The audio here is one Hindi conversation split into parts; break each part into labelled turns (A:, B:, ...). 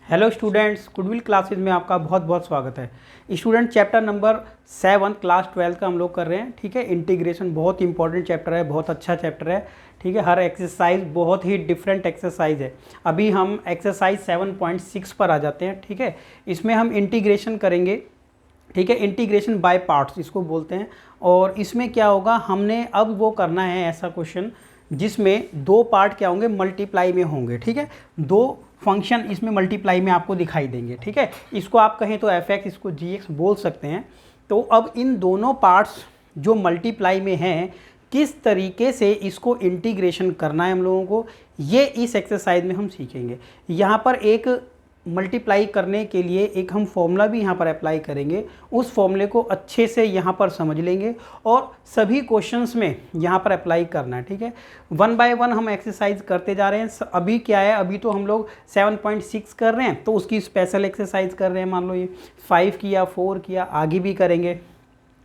A: हेलो स्टूडेंट्स, गुडविल क्लासेज में आपका बहुत बहुत स्वागत है। स्टूडेंट चैप्टर नंबर 7 क्लास 12 का हम लोग कर रहे हैं। ठीक है, इंटीग्रेशन बहुत इंपॉर्टेंट चैप्टर है, बहुत अच्छा चैप्टर है। ठीक है, हर एक्सरसाइज बहुत ही डिफरेंट एक्सरसाइज है। अभी हम एक्सरसाइज 7.6 पर आ जाते हैं। ठीक है, इसमें हम इंटीग्रेशन करेंगे। ठीक है, इंटीग्रेशन बाय पार्ट्स इसको बोलते हैं। और इसमें क्या होगा, हमने अब वो करना है ऐसा क्वेश्चन जिसमें दो पार्ट क्या होंगे, मल्टीप्लाई में होंगे। ठीक है, दो फंक्शन इसमें मल्टीप्लाई में आपको दिखाई देंगे। ठीक है, इसको आप कहें तो एफ एक्स, इसको जी एक्स बोल सकते हैं। तो अब इन दोनों पार्ट्स जो मल्टीप्लाई में हैं, किस तरीके से इसको इंटीग्रेशन करना है हम लोगों को, ये इस एक्सरसाइज में हम सीखेंगे। यहाँ पर एक मल्टीप्लाई करने के लिए एक हम फॉर्मूला भी यहाँ पर अप्लाई करेंगे। उस फॉर्मूले को अच्छे से यहाँ पर समझ लेंगे और सभी क्वेश्चंस में यहाँ पर अप्लाई करना है। ठीक है, 1 बाय 1 हम एक्सरसाइज करते जा रहे हैं। अभी क्या है, अभी तो हम लोग 7.6 कर रहे हैं, तो उसकी स्पेशल एक्सरसाइज कर रहे हैं। मान लो ये 5 किया, 4 किया, आगे भी करेंगे।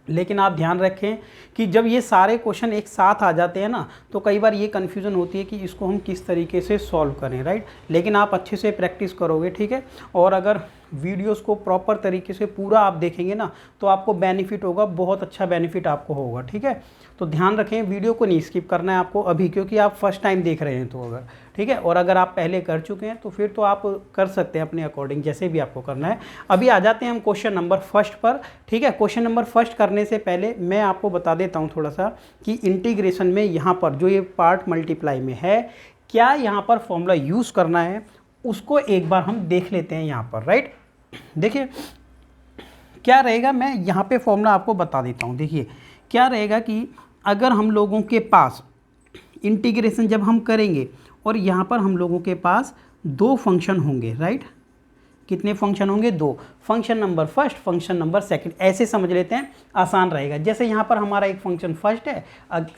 A: लेकिन आप ध्यान रखें कि जब ये सारे क्वेश्चन एक साथ आ जाते हैं ना, तो कई बार ये कन्फ्यूज़न होती है कि इसको हम किस तरीके से सॉल्व करें। राइट, लेकिन आप अच्छे से प्रैक्टिस करोगे। ठीक है, और अगर वीडियोस को प्रॉपर तरीके से पूरा आप देखेंगे ना, तो आपको बेनिफिट होगा, बहुत अच्छा बेनिफिट आपको होगा। ठीक है, तो ध्यान रखें, वीडियो को नहीं स्किप करना है आपको अभी, क्योंकि आप फर्स्ट टाइम देख रहे हैं। तो अगर ठीक है, और अगर आप पहले कर चुके हैं तो फिर तो आप कर सकते हैं अपने अकॉर्डिंग, जैसे भी आपको करना है। अभी आ जाते हैं हम क्वेश्चन नंबर फर्स्ट पर। ठीक है, क्वेश्चन नंबर फर्स्ट करने से पहले मैं आपको बता देता हूँ थोड़ा सा कि इंटीग्रेशन में यहाँ पर जो ये पार्ट मल्टीप्लाई में है, क्या यहाँ पर फॉर्मूला यूज़ करना है, उसको एक बार हम देख लेते हैं यहाँ पर। राइट, देखिए क्या रहेगा, मैं यहाँ पे फॉर्मूला आपको बता देता हूँ। देखिए क्या रहेगा कि अगर हम लोगों के पास इंटीग्रेशन जब हम करेंगे और यहाँ पर हम लोगों के पास दो फंक्शन होंगे। राइट, कितने फंक्शन होंगे, दो। Function number first, function number second, ऐसे समझ लेते हैं, आसान रहेगा। जैसे यहाँ पर हमारा एक फंक्शन फर्स्ट है,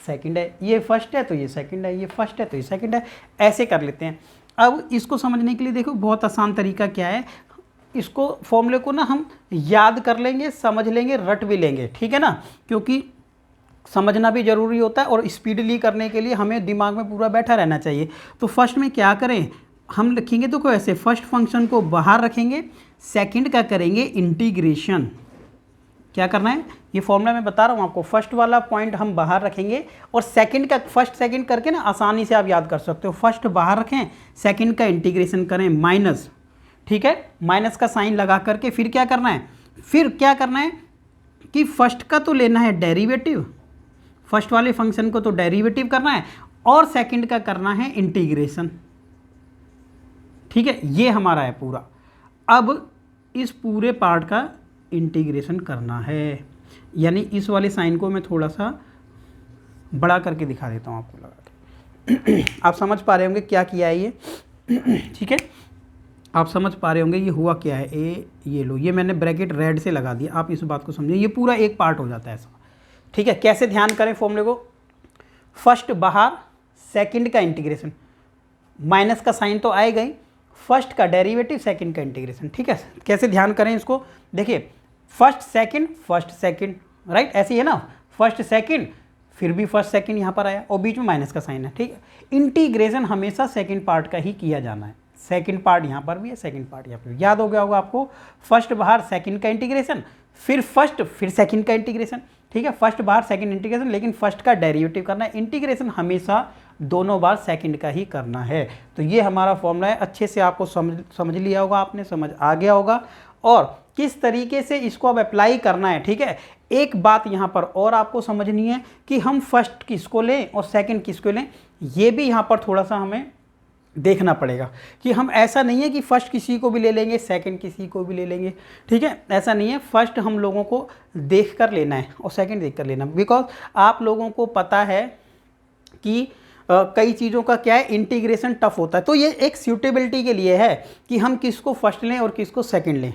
A: सेकंड है, ये फर्स्ट है तो ये सेकंड है, ये फर्स्ट है तो ये सेकंड है, ऐसे कर लेते हैं। अब इसको समझने के लिए देखो बहुत आसान तरीका क्या है, इसको फॉर्मूले को ना हम याद कर लेंगे, समझ लेंगे, रट भी लेंगे। ठीक है ना, क्योंकि समझना भी ज़रूरी होता है और स्पीडली करने के लिए हमें दिमाग में पूरा बैठा रहना चाहिए। तो फर्स्ट में क्या करें, हम लिखेंगे तो ऐसे, फर्स्ट फंक्शन को बाहर रखेंगे, सेकंड का करेंगे इंटीग्रेशन। क्या करना है, ये फॉर्मूला मैं बता रहा हूँ आपको। फर्स्ट वाला पॉइंट हम बाहर रखेंगे और सेकंड का, फर्स्ट सेकंड करके ना आसानी से आप याद कर सकते हो। फर्स्ट बाहर रखें, सेकंड का इंटीग्रेशन करें, माइनस। ठीक है, माइनस का साइन लगा करके फिर क्या करना है, फिर क्या करना है कि फर्स्ट का तो लेना है डेरिवेटिव, फर्स्ट वाले फंक्शन को तो डेरिवेटिव करना है, और सेकंड का करना है इंटीग्रेशन। ठीक है, ये हमारा है पूरा। अब इस पूरे पार्ट का इंटीग्रेशन करना है, यानी इस वाले साइन को मैं थोड़ा सा बड़ा करके दिखा देता हूँ आपको लगा के। आप समझ पा रहे होंगे क्या किया है ये। ठीक है, आप समझ पा रहे होंगे ये हुआ क्या है। ये लो, ये मैंने ब्रैकेट रेड से लगा दिया, आप इस बात को समझिए, ये पूरा एक पार्ट हो जाता है ऐसा। ठीक है, कैसे ध्यान करें फॉर्मूले को, फर्स्ट बाहर, सेकंड का इंटीग्रेशन, माइनस का साइन तो आएगा ही, फर्स्ट का डेरिवेटिव, सेकंड का इंटीग्रेशन। ठीक है, कैसे ध्यान करें इसको, देखिए फर्स्ट सेकंड, राइट, ऐसे ही है ना, फर्स्ट सेकंड, फिर भी फर्स्ट सेकंड यहाँ पर आया और बीच में माइनस का साइन है। ठीक है, इंटीग्रेशन हमेशा सेकंड पार्ट का ही किया जाना है। सेकंड पार्ट यहाँ पर भी है, सेकंड पार्ट यहाँ पर, याद हो गया होगा आपको। फर्स्ट बाहर, सेकंड का इंटीग्रेशन, फिर फर्स्ट, फिर सेकंड का इंटीग्रेशन। ठीक है, फर्स्ट बार सेकंड इंटीग्रेशन, लेकिन फर्स्ट का डेरिवेटिव करना है। इंटीग्रेशन हमेशा दोनों बार सेकंड का ही करना है। तो ये हमारा फॉर्मूला है, अच्छे से आपको समझ लिया होगा आपने, समझ आ गया होगा, और किस तरीके से इसको अब अप्लाई करना है। ठीक है, एक बात यहाँ पर और आपको समझनी है कि हम फर्स्ट किसको लें और सेकंड किसको लें, ये भी यहाँ पर थोड़ा सा हमें देखना पड़ेगा कि हम, ऐसा नहीं है कि फर्स्ट किसी को भी ले लेंगे, सेकंड किसी को भी ले लेंगे। ठीक है, ऐसा नहीं है, फर्स्ट हम लोगों को देख कर लेना है और सेकंड देख कर लेना, बिकॉज आप लोगों को पता है कि कई चीज़ों का क्या है, इंटीग्रेशन टफ होता है। तो ये एक सूटेबिलिटी के लिए है कि हम किसको फर्स्ट लें और किसको सेकंड लें।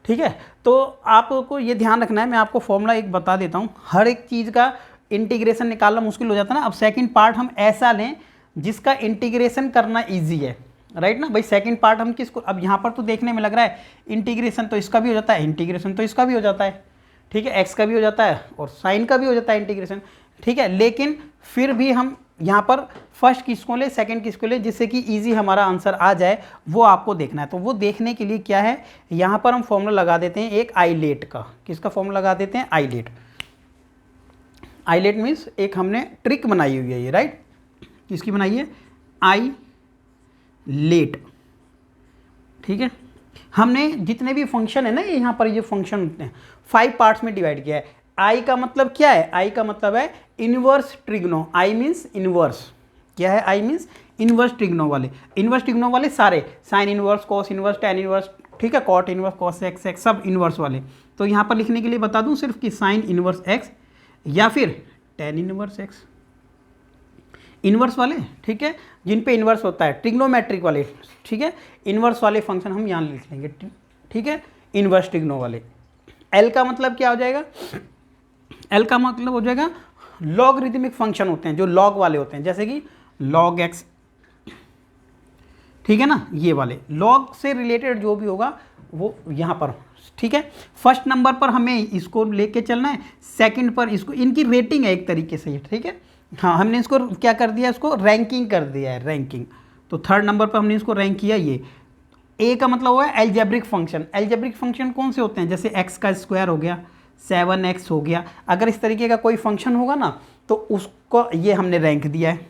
A: ठीक है, तो आपको ये ध्यान रखना है। मैं आपको फॉर्मूला एक बता देता हूँ, हर एक चीज़ का इंटीग्रेशन निकालना मुश्किल हो जाता है ना। अब सेकंड पार्ट हम ऐसा लें जिसका इंटीग्रेशन करना इजी है। राइट ना भाई, सेकंड पार्ट हम किसको, अब यहाँ पर तो देखने में लग रहा है इंटीग्रेशन तो इसका भी हो जाता है, इंटीग्रेशन तो इसका भी हो जाता है। ठीक है, एक्स का भी हो जाता है और साइन का भी हो जाता है इंटीग्रेशन। ठीक है, लेकिन फिर भी हम यहाँ पर फर्स्ट किसको ले, सेकंड किसको ले, जिससे कि इजी हमारा आंसर आ जाए, वो आपको देखना है। तो वो देखने के लिए क्या है, यहाँ पर हम फॉर्मूला लगा देते हैं एक आईलेट का। किसका फॉर्मूला लगा देते हैं, आईलेट। आईलेट मीन्स एक हमने ट्रिक बनाई हुई है ये, राइट। किसकी बनाई है, आईलेट, ठीक है। हमने जितने भी फंक्शन है ना, यहाँ पर ये फंक्शन होते हैं 5 पार्ट्स में डिवाइड किया है। आई का मतलब क्या है, आई का मतलब है inverse trigno. I means inverse, क्या है, आई मीन्स इनवर्स ट्रिग्नो वाले। इनवर्स ट्रिग्नो वाले सारे, sine inverse, cos inverse, tan inverse, ठीक है, cot inverse, cos x x, सब इनवर्स वाले। तो यहाँ पर लिखने के लिए बता दूँ सिर्फ कि साइन इनवर्स एक्स या फिर टैन इनवर्स एक्स, इनवर्स वाले, ठीक है, जिन पे इनवर्स होता है, ट्रिग्नोमेट्रिक वाले, ठीक है, इनवर्स वाले फंक्शन हम यहाँ लिख लेंगे, ठीक है, इनवर्स ट्रिग्नो वाले। एल का मतलब क्या हो जाएगा, एल का मतलब हो जाएगा लॉगरिथमिक फंक्शन होते हैं, जो लॉग वाले होते हैं, जैसे कि लॉग एक्स, ठीक है ना, ये वाले लॉग से रिलेटेड जो भी होगा वो यहाँ पर, ठीक है। फर्स्ट नंबर पर हमें इसको लेके चलना है, सेकंड पर इसको, इनकी रेटिंग है एक तरीके से, ठीक है। हाँ, हमने इसको क्या कर दिया, इसको रैंकिंग कर दिया है, रैंकिंग। तो थर्ड नंबर पर हमने इसको रैंक किया। ये ए का मतलब हुआ है एल्जेब्रिक फंक्शन। एल्जेब्रिक फंक्शन कौन से होते हैं, जैसे एक्स का स्क्वायर हो गया, 7x हो गया, अगर इस तरीके का कोई फंक्शन होगा ना तो उसको ये हमने रैंक दिया है।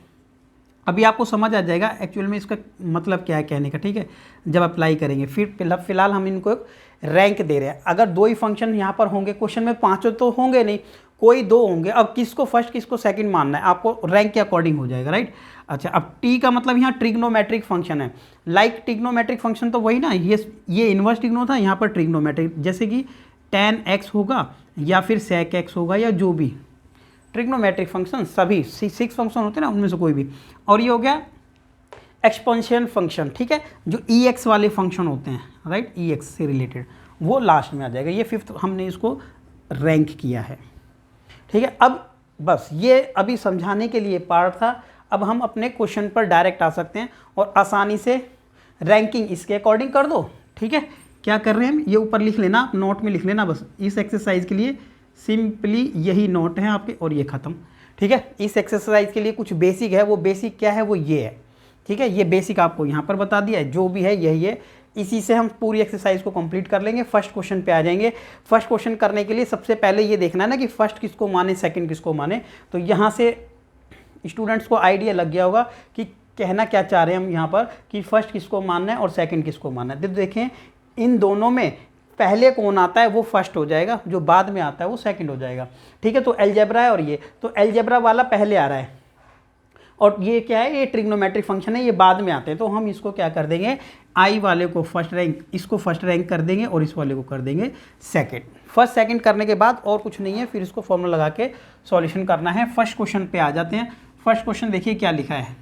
A: अभी आपको समझ आ जाएगा एक्चुअल में इसका मतलब क्या है कहने का, ठीक है, जब अप्लाई करेंगे। फिर फिलहाल हम इनको एक रैंक दे रहे हैं। अगर 2 ही फंक्शन यहाँ पर होंगे, क्वेश्चन में 5 तो होंगे नहीं, कोई 2 होंगे। अब किसको फर्स्ट किसको सेकंड मानना है, आपको रैंक के अकॉर्डिंग हो जाएगा, राइट। अच्छा, अब टी का मतलब यहाँ ट्रिग्नोमेट्रिक फंक्शन है। लाइक ट्रिग्नोमेट्रिक फंक्शन तो वही ना, ये इनवर्स ट्रिग्नो था, यहाँ पर ट्रिग्नोमेट्रिक, जैसे कि tan x होगा या फिर sec x होगा, या जो भी ट्रिग्नोमेट्रिक फंक्शन, सभी 6 फंक्शन होते हैं ना, उनमें से कोई भी। और ये हो गया एक्सपेंशन फंक्शन, ठीक है, जो ex वाले फंक्शन होते हैं, राइट, ex से रिलेटेड, वो लास्ट में आ जाएगा। ये फिफ्थ हमने इसको रैंक किया है, ठीक है। अब बस ये अभी समझाने के लिए पार्ट था। अब हम अपने क्वेश्चन पर डायरेक्ट आ सकते हैं और आसानी से रैंकिंग इसके अकॉर्डिंग कर दो, ठीक है। क्या कर रहे हैं हम, ये ऊपर लिख लेना, आप नोट में लिख लेना, बस इस एक्सरसाइज के लिए सिंपली यही नोट है आपके, और ये ख़त्म, ठीक है। इस एक्सरसाइज के लिए कुछ बेसिक है, वो बेसिक क्या है, वो ये है, ठीक है। ये बेसिक आपको यहाँ पर बता दिया है, जो भी है यही है। इसी से हम पूरी एक्सरसाइज को कंप्लीट कर लेंगे। फर्स्ट क्वेश्चन पे आ जाएंगे। फर्स्ट क्वेश्चन करने के लिए सबसे पहले ये देखना है ना कि फर्स्ट किसको माने, सेकंड किसको माने। तो यहाँ से स्टूडेंट्स को आइडिया लग गया होगा कि कहना क्या चाह रहे हैं हम यहाँ पर, कि फर्स्ट किसको मानना है और सेकंड किसको मानना है। देखें, इन दोनों में पहले कौन आता है वो फर्स्ट हो जाएगा, जो बाद में आता है वो सेकंड हो जाएगा, ठीक है। तो अलजेब्रा है और ये, तो अलजेब्रा वाला पहले आ रहा है, और ये क्या है, ये ट्रिग्नोमेट्रिक फंक्शन है, ये बाद में आते हैं। तो हम इसको क्या कर देंगे, आई वाले को फर्स्ट रैंक, इसको फर्स्ट रैंक कर देंगे और इस वाले को कर देंगे सेकंड। फर्स्ट सेकंड करने के बाद और कुछ नहीं है, फिर इसको फॉर्मूला लगा के सॉल्यूशन करना है। फर्स्ट क्वेश्चन पे आ जाते हैं। फर्स्ट क्वेश्चन देखिए क्या लिखा है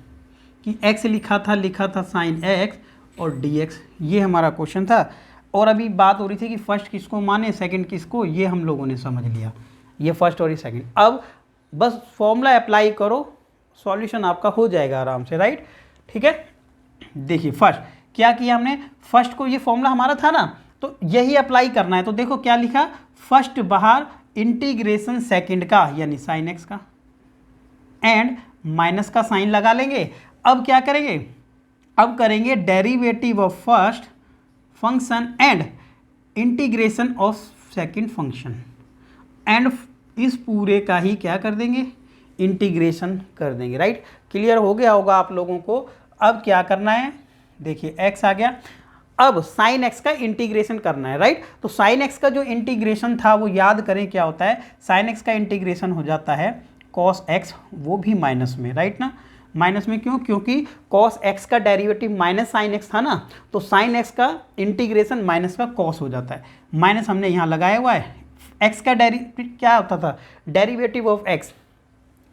A: कि x लिखा था साइन x और dx, ये हमारा क्वेश्चन था। और अभी बात हो रही थी कि फर्स्ट किसको माने, सेकंड किसको, ये हम लोगों ने समझ लिया, ये फर्स्ट और ये सेकंड। अब बस फॉर्मूला अप्लाई करो, सॉल्यूशन आपका हो जाएगा आराम से, राइट, ठीक है। देखिए फर्स्ट क्या किया हमने, फर्स्ट को, ये फॉर्मूला हमारा था ना, तो यही अप्लाई करना है। तो देखो क्या लिखा, फर्स्ट बाहर इंटीग्रेशन सेकंड का, यानी साइन एक्स का, एंड माइनस का साइन लगा लेंगे। अब क्या करेंगे, अब करेंगे derivative of first function and integration of second function, and इस पूरे का ही क्या कर देंगे, इंटीग्रेशन कर देंगे, राइट। क्लियर हो गया होगा आप लोगों को। अब क्या करना है, देखिए x आ गया, अब साइन x का इंटीग्रेशन करना है, राइट। तो साइन x का जो इंटीग्रेशन था वो याद करें क्या होता है, साइन x का इंटीग्रेशन हो जाता है cos x, वो भी माइनस में, राइट ना, माइनस में क्यों, क्योंकि cos x का डेरिवेटिव माइनस साइन x था ना, तो साइन x का इंटीग्रेशन माइनस का cos हो जाता है। माइनस हमने यहाँ लगाया हुआ है। x का डेरिवेटिव क्या होता था, derivative of x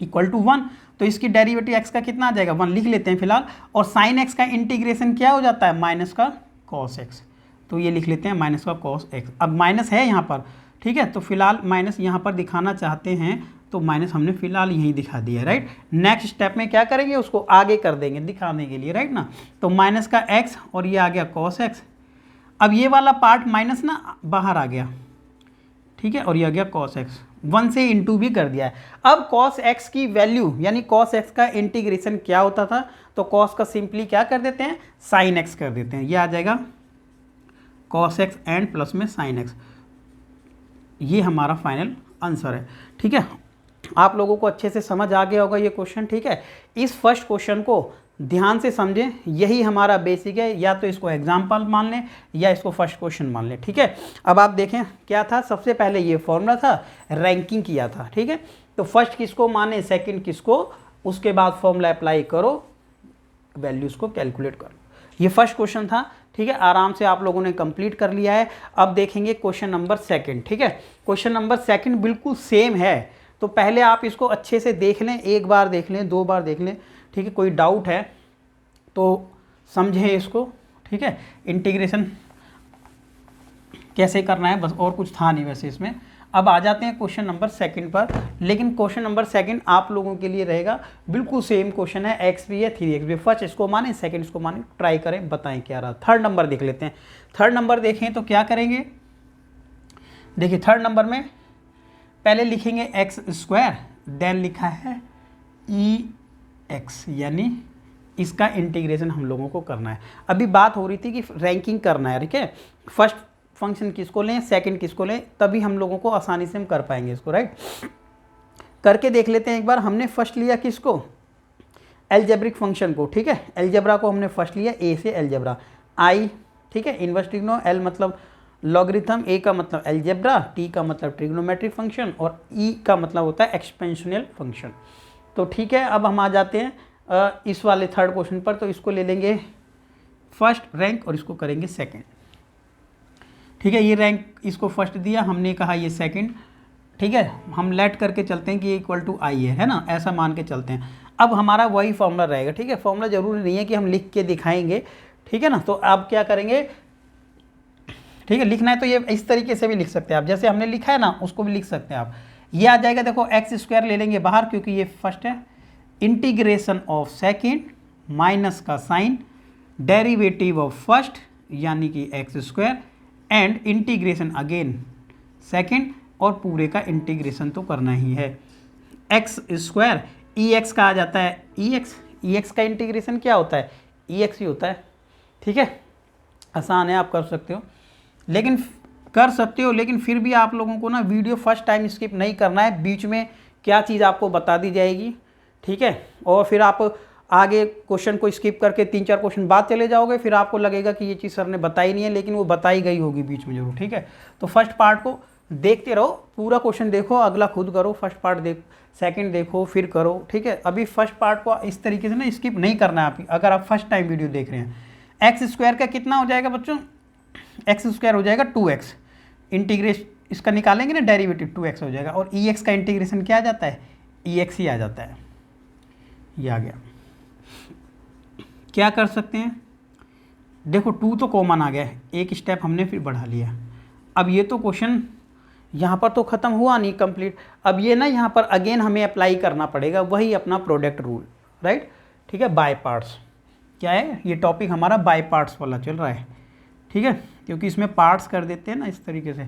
A: equal to 1, तो इसकी डेरिवेटिव x का कितना आ जाएगा, 1 लिख लेते हैं फिलहाल। और साइन x का इंटीग्रेशन क्या हो जाता है, माइनस का cos x, तो ये लिख लेते हैं माइनस का cos x। अब माइनस है यहाँ पर, ठीक है, तो फिलहाल माइनस यहाँ पर दिखाना चाहते हैं, तो माइनस हमने फिलहाल यहीं दिखा दिया है, राइट। नेक्स्ट स्टेप में क्या करेंगे, उसको आगे कर देंगे दिखाने के लिए, राइट ना। तो माइनस का x और ये आ गया cos x। अब ये वाला पार्ट माइनस ना बाहर आ गया, ठीक है, और ये आ गया cos x, 1 से इंटू भी कर दिया है। अब cos x की वैल्यू यानी cos x का इंटीग्रेशन क्या होता था, तो cos का सिंपली क्या कर देते हैं, sin x कर देते हैं। ये आ जाएगा cos x एंड प्लस में sin x, ये हमारा फाइनल आंसर है। ठीक है, आप लोगों को अच्छे से समझ आ गया होगा ये क्वेश्चन। ठीक है, इस फर्स्ट क्वेश्चन को ध्यान से समझें, यही हमारा बेसिक है, या तो इसको एग्जाम्पल मान लें या इसको फर्स्ट क्वेश्चन मान लें। ठीक है, अब आप देखें क्या था, सबसे पहले ये फॉर्मूला था, रैंकिंग किया था। ठीक है, तो फर्स्ट किसको माने, सेकंड किसको, उसके बाद फॉर्मूला अप्लाई करो, वैल्यूज़ को कैलकुलेट करो। ये फर्स्ट क्वेश्चन था। ठीक है, आराम से आप लोगों ने कंप्लीट कर लिया है। अब देखेंगे क्वेश्चन नंबर सेकंड। ठीक है, क्वेश्चन नंबर सेकंड बिल्कुल सेम है, तो पहले आप इसको अच्छे से देख लें, एक बार देख लें, 2 बार देख लें। ठीक है, कोई डाउट है तो समझें इसको। ठीक है, इंटीग्रेशन कैसे करना है, बस और कुछ था नहीं वैसे इसमें। अब आ जाते हैं क्वेश्चन नंबर सेकंड पर, लेकिन क्वेश्चन नंबर सेकंड आप लोगों के लिए रहेगा बिल्कुल सेम क्वेश्चन है, एक्स भी है 3x भी। फर्स्ट इसको माने, सेकंड इसको माने, ट्राई करें, बताएं क्या रहा। थर्ड नंबर देख लेते हैं। थर्ड नंबर देखें तो क्या करेंगे, देखिए थर्ड नंबर में पहले लिखेंगे एक्स स्क्वायर, देन लिखा है ई एक्स, यानी इसका इंटीग्रेशन हम लोगों को करना है। अभी बात हो रही थी कि रैंकिंग करना है। ठीक है, फर्स्ट फंक्शन किसको लें, सेकंड किसको लें, तभी हम लोगों को आसानी से हम कर पाएंगे इसको। राइट, करके देख लेते हैं एक बार। हमने फर्स्ट लिया किसको, एल्जेब्रिक फंक्शन को। ठीक है, एल्जेब्रा को हमने फर्स्ट लिया, ए से एल्जेब्रा, आई। ठीक है, इनवर्स ट्रिग्नो, एल मतलब लॉगरिथम, ए का मतलब एल्जेब्रा, टी का मतलब ट्रिग्नोमेट्रिक फंक्शन, और ई का मतलब होता है एक्सपेंशनल फंक्शन। तो ठीक है, अब हम आ जाते हैं इस वाले थर्ड क्वेश्चन पर। तो इसको ले लेंगे फर्स्ट रैंक और इसको करेंगे सेकंड। ठीक है, ये रैंक इसको फर्स्ट दिया, हमने कहा ये सेकंड। ठीक है, हम लेट करके चलते हैं कि इक्वल टू आई है ना, ऐसा मान के चलते हैं। अब हमारा वही फॉर्मूला रहेगा। ठीक है, फॉर्मूला जरूरी नहीं है कि हम लिख के दिखाएंगे। ठीक है ना, तो आप क्या करेंगे, ठीक है, लिखना है तो ये इस तरीके से भी लिख सकते हैं आप, जैसे हमने लिखा है ना उसको भी लिख सकते हैं आप। ये आ जाएगा, देखो एक्स स्क्वायर ले लेंगे बाहर क्योंकि ये फर्स्ट है, इंटीग्रेशन ऑफ सेकंड माइनस का साइन, डेरिवेटिव ऑफ फर्स्ट यानी कि x square, and integration again second, और पूरे का इंटीग्रेशन तो करना ही है। एक्स स्क्वायर ई एक्स का आ जाता है ई एक्स का इंटीग्रेशन क्या होता है, ई एक्स ही होता है। ठीक है, आसान है, आप कर सकते हो, लेकिन फिर भी आप लोगों को ना वीडियो फर्स्ट टाइम स्किप नहीं करना है, बीच में क्या चीज़ आपको बता दी जाएगी। ठीक है, और फिर आप आगे क्वेश्चन को स्किप करके 3-4 क्वेश्चन बाद चले जाओगे, फिर आपको लगेगा कि ये चीज़ सर ने बताई नहीं है, लेकिन वो बताई गई होगी बीच में जरूर। ठीक है, तो फर्स्ट पार्ट को देखते रहो, पूरा क्वेश्चन देखो, अगला खुद करो, फर्स्ट पार्ट देख, सेकंड देखो, फिर करो। ठीक है, अभी फर्स्ट पार्ट को इस तरीके से ना स्किप नहीं करना है आप, अगर आप फर्स्ट टाइम वीडियो देख रहे हैं। एक्स स्क्वायर का कितना हो जाएगा बच्चों, एक्स स्क्वायर हो जाएगा 2x, इंटीग्रेशन इसका निकालेंगे ना डेरिवेटिव, 2x हो जाएगा, और ई एक्स का इंटीग्रेशन क्या आ जाता है, ई एक्स ही आ जाता है। ये आ गया, क्या कर सकते हैं, देखो 2 तो कॉमन आ गया है, एक स्टेप हमने फिर बढ़ा लिया। अब ये तो क्वेश्चन यहाँ पर तो ख़त्म हुआ नहीं कंप्लीट, अब ये ना यहाँ पर अगेन हमें अप्लाई करना पड़ेगा वही अपना प्रोडक्ट रूल। राइट, ठीक है, बाय पार्ट्स क्या है, ये टॉपिक हमारा बाय पार्ट्स वाला चल रहा है। ठीक है, क्योंकि इसमें पार्ट्स कर देते हैं ना इस तरीके से,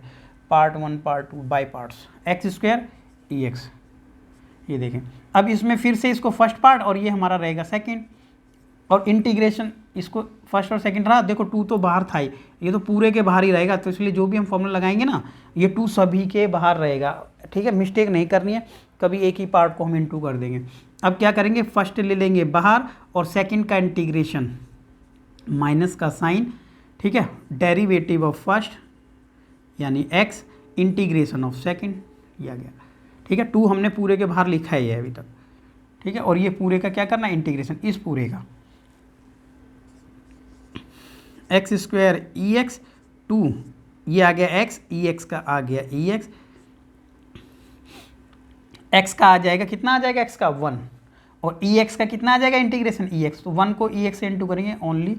A: part 1 part 2 by parts, x square E x. ये देखें, अब इसमें फिर से इसको फर्स्ट पार्ट और ये हमारा रहेगा सेकंड, और इंटीग्रेशन इसको फर्स्ट और सेकंड रहा। देखो 2 तो बाहर था ही, ये तो पूरे के बाहर ही रहेगा, तो इसलिए जो भी हम फॉर्मूला लगाएंगे ना ये 2 सभी के बाहर रहेगा। ठीक है, मिस्टेक नहीं करनी है, कभी एक ही पार्ट को हम इनटू कर देंगे। अब क्या करेंगे, फर्स्ट ले लेंगे बाहर और सेकंड का इंटीग्रेशन माइनस का साइन। ठीक है, डेरिवेटिव ऑफ फर्स्ट यानी x, इंटीग्रेशन ऑफ सेकंड, ये आ गया। ठीक है, 2 हमने पूरे के बाहर लिखा है ये अभी तक। ठीक है, और ये पूरे का क्या करना है, इंटीग्रेशन इस पूरे का, एक्स स्क्वायर ई एक्स 2, ये आ गया x, ई एक्स का आ गया ई एक्स, x का आ जाएगा कितना आ जाएगा, x का 1, और ई एक्स का कितना आ जाएगा इंटीग्रेशन ई एक्स, तो 1 को ई एक्स से इंटू करेंगे ओनली,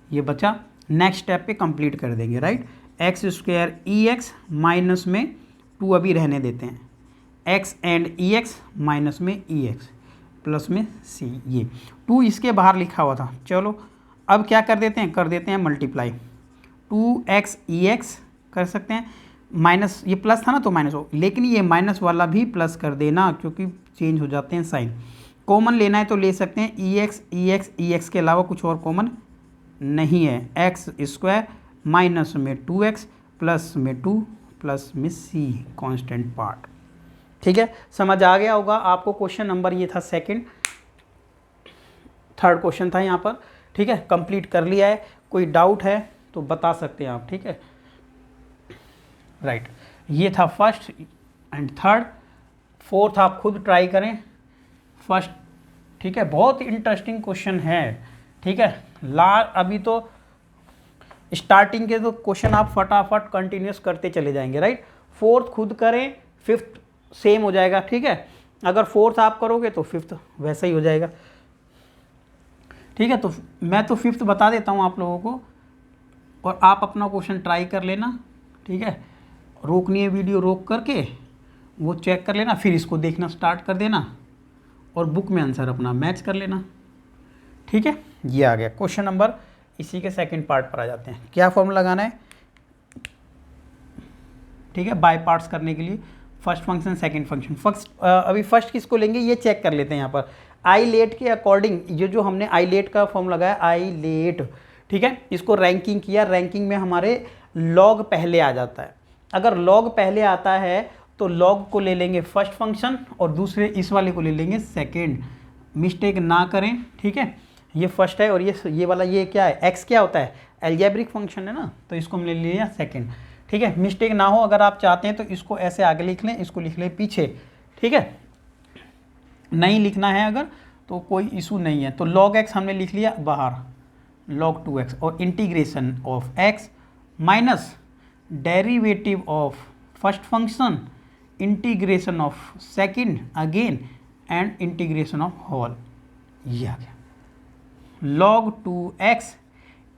A: ये बचा। नेक्स्ट स्टेप पे कंप्लीट कर देंगे। राइट, एक्स स्क्वायर ई एक्स माइनस में 2 अभी रहने देते हैं, x and E x minus में ई एक्स प्लस में c, ये 2 इसके बाहर लिखा हुआ था। चलो अब क्या कर देते हैं, मल्टीप्लाई 2x ई एक्स कर सकते हैं, माइनस, ये प्लस था ना तो माइनस हो, लेकिन ये माइनस वाला भी प्लस कर देना क्योंकि चेंज हो जाते हैं साइन। कॉमन लेना है तो ले सकते हैं ई एक्स के अलावा कुछ और कॉमन नहीं है। एक्स स्क्वायर माइनस में 2x प्लस में 2 प्लस में c कांस्टेंट पार्ट। ठीक है, समझ आ गया होगा आपको। क्वेश्चन नंबर ये था सेकंड, थर्ड क्वेश्चन था यहाँ पर। ठीक है, कंप्लीट कर लिया है। कोई डाउट है तो बता सकते हैं आप। ठीक है, राइट, ये था फर्स्ट एंड थर्ड। फोर्थ आप खुद ट्राई करें। फर्स्ट, ठीक है, बहुत इंटरेस्टिंग क्वेश्चन है। ठीक है, अभी तो स्टार्टिंग के तो क्वेश्चन आप फटाफट कंटिन्यूस करते चले जाएंगे, राइट। फोर्थ खुद करें, फिफ्थ सेम हो जाएगा। ठीक है, अगर फोर्थ आप करोगे तो फिफ्थ वैसा ही हो जाएगा। ठीक है, तो मैं तो फिफ्थ बता देता हूँ आप लोगों को और आप अपना क्वेश्चन ट्राई कर लेना। ठीक है, रोकनी है वीडियो, रोक करके वो चेक कर लेना, फिर इसको देखना स्टार्ट कर देना और बुक में आंसर अपना मैच कर लेना। ठीक है, ये आ गया क्वेश्चन नंबर। इसी के सेकंड पार्ट पर आ जाते हैं। क्या फॉर्मूला लगाना है? ठीक है, बाय पार्ट्स करने के लिए फर्स्ट फंक्शन सेकंड फंक्शन। अभी फर्स्ट किसको लेंगे ये चेक कर लेते हैं यहाँ पर। आई लेट के अकॉर्डिंग ये जो हमने आई लेट का फॉर्म लगाया, आई लेट, ठीक है, इसको रैंकिंग किया। रैंकिंग में हमारे लॉग पहले आ जाता है। अगर लॉग पहले आता है तो लॉग को ले लेंगे फर्स्ट फंक्शन और दूसरे इस वाले को ले लेंगे सेकेंड। मिस्टेक ना करें। ठीक है, ये फर्स्ट है और ये वाला ये क्या है, एक्स क्या होता है, अलजेब्रिक फंक्शन है ना, तो इसको हमने ले लिया सेकेंड। ठीक है, मिस्टेक ना हो। अगर आप चाहते हैं तो इसको ऐसे आगे लिख लें, इसको लिख लें पीछे। ठीक है, नहीं लिखना है अगर तो कोई इशू नहीं है। तो log x हमने लिख लिया बाहर, log 2x, और integration of x minus derivative of first function, integration of second again and integration of whole. ये आ गया log 2x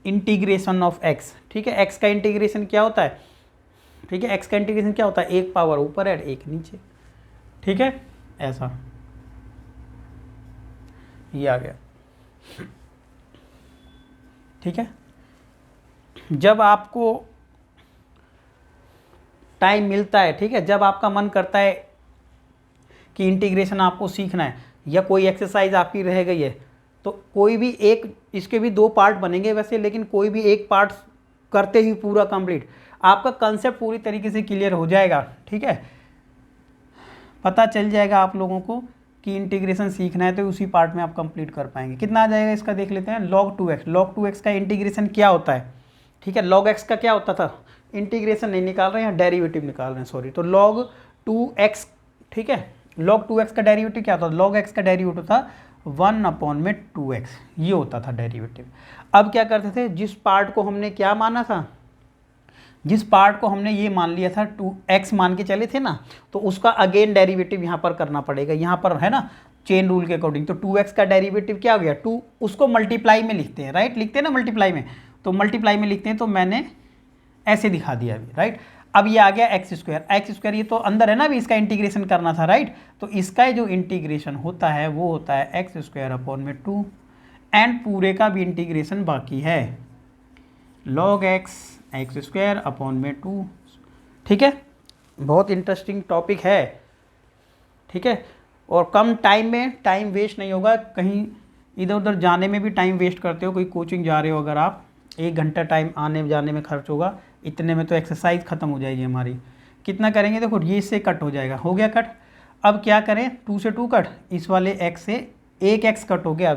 A: integration of x। ठीक है, x का इंटीग्रेशन क्या होता है? ठीक है, x का इंटीग्रेशन क्या होता है? एक पावर ऊपर है एक नीचे। ठीक है, ऐसा ये आ गया। ठीक है, जब आपको टाइम मिलता है, ठीक है, जब आपका मन करता है कि इंटीग्रेशन आपको सीखना है या कोई एक्सरसाइज आपकी रह गई है, तो कोई भी एक, इसके भी दो पार्ट बनेंगे वैसे, लेकिन कोई भी एक पार्ट करते ही पूरा कंप्लीट आपका कंसेप्ट पूरी तरीके से क्लियर हो जाएगा। ठीक है, पता चल जाएगा आप लोगों को कि इंटीग्रेशन सीखना है तो उसी पार्ट में आप कंप्लीट कर पाएंगे। कितना आ जाएगा इसका देख लेते हैं। log 2x, log 2x का इंटीग्रेशन क्या होता है? ठीक है, log x का क्या होता था? इंटीग्रेशन नहीं निकाल रहे हैं, डेरिवेटिव निकाल रहे हैं, सॉरी। तो log 2x, ठीक है, log 2x का डेरिवेटिव क्या होता था? log x का डेरिवेटिव था 1/2x, ये होता था डेरिवेटिव। अब क्या करते थे, जिस पार्ट को हमने क्या माना था, जिस पार्ट को हमने ये मान लिया था 2x मान के चले थे ना, तो उसका अगेन डेरिवेटिव यहाँ पर करना पड़ेगा। यहाँ पर है ना चेन रूल के अकॉर्डिंग, तो 2x का डेरिवेटिव क्या हो गया? 2, उसको मल्टीप्लाई में लिखते हैं, राइट, लिखते हैं ना मल्टीप्लाई में, तो मल्टीप्लाई में लिखते हैं, तो मैंने ऐसे दिखा दिया अभी, राइट। अब ये आ गया एक्स स्क्वायर, ये तो अंदर है ना, अभी इसका इंटीग्रेशन करना था, राइट। तो इसका जो इंटीग्रेशन होता है वो होता है एक्स स्क्वायर अपॉन में 2, एंड पूरे का भी इंटीग्रेशन बाकी है log एक्स स्क्वायर अपॉन में 2। ठीक है, बहुत इंटरेस्टिंग टॉपिक है। ठीक है, और कम टाइम में, टाइम वेस्ट नहीं होगा। कहीं इधर उधर जाने में भी टाइम वेस्ट करते हो, कोई कोचिंग जा रहे हो अगर आप, 1 घंटा टाइम आने जाने में खर्च होगा, इतने में तो एक्सरसाइज ख़त्म हो जाएगी हमारी। कितना करेंगे देखो, ये इससे कट हो जाएगा, हो गया कट। अब क्या करें, 2 से 2 कट, इस वाले x से 1x कट हो गया।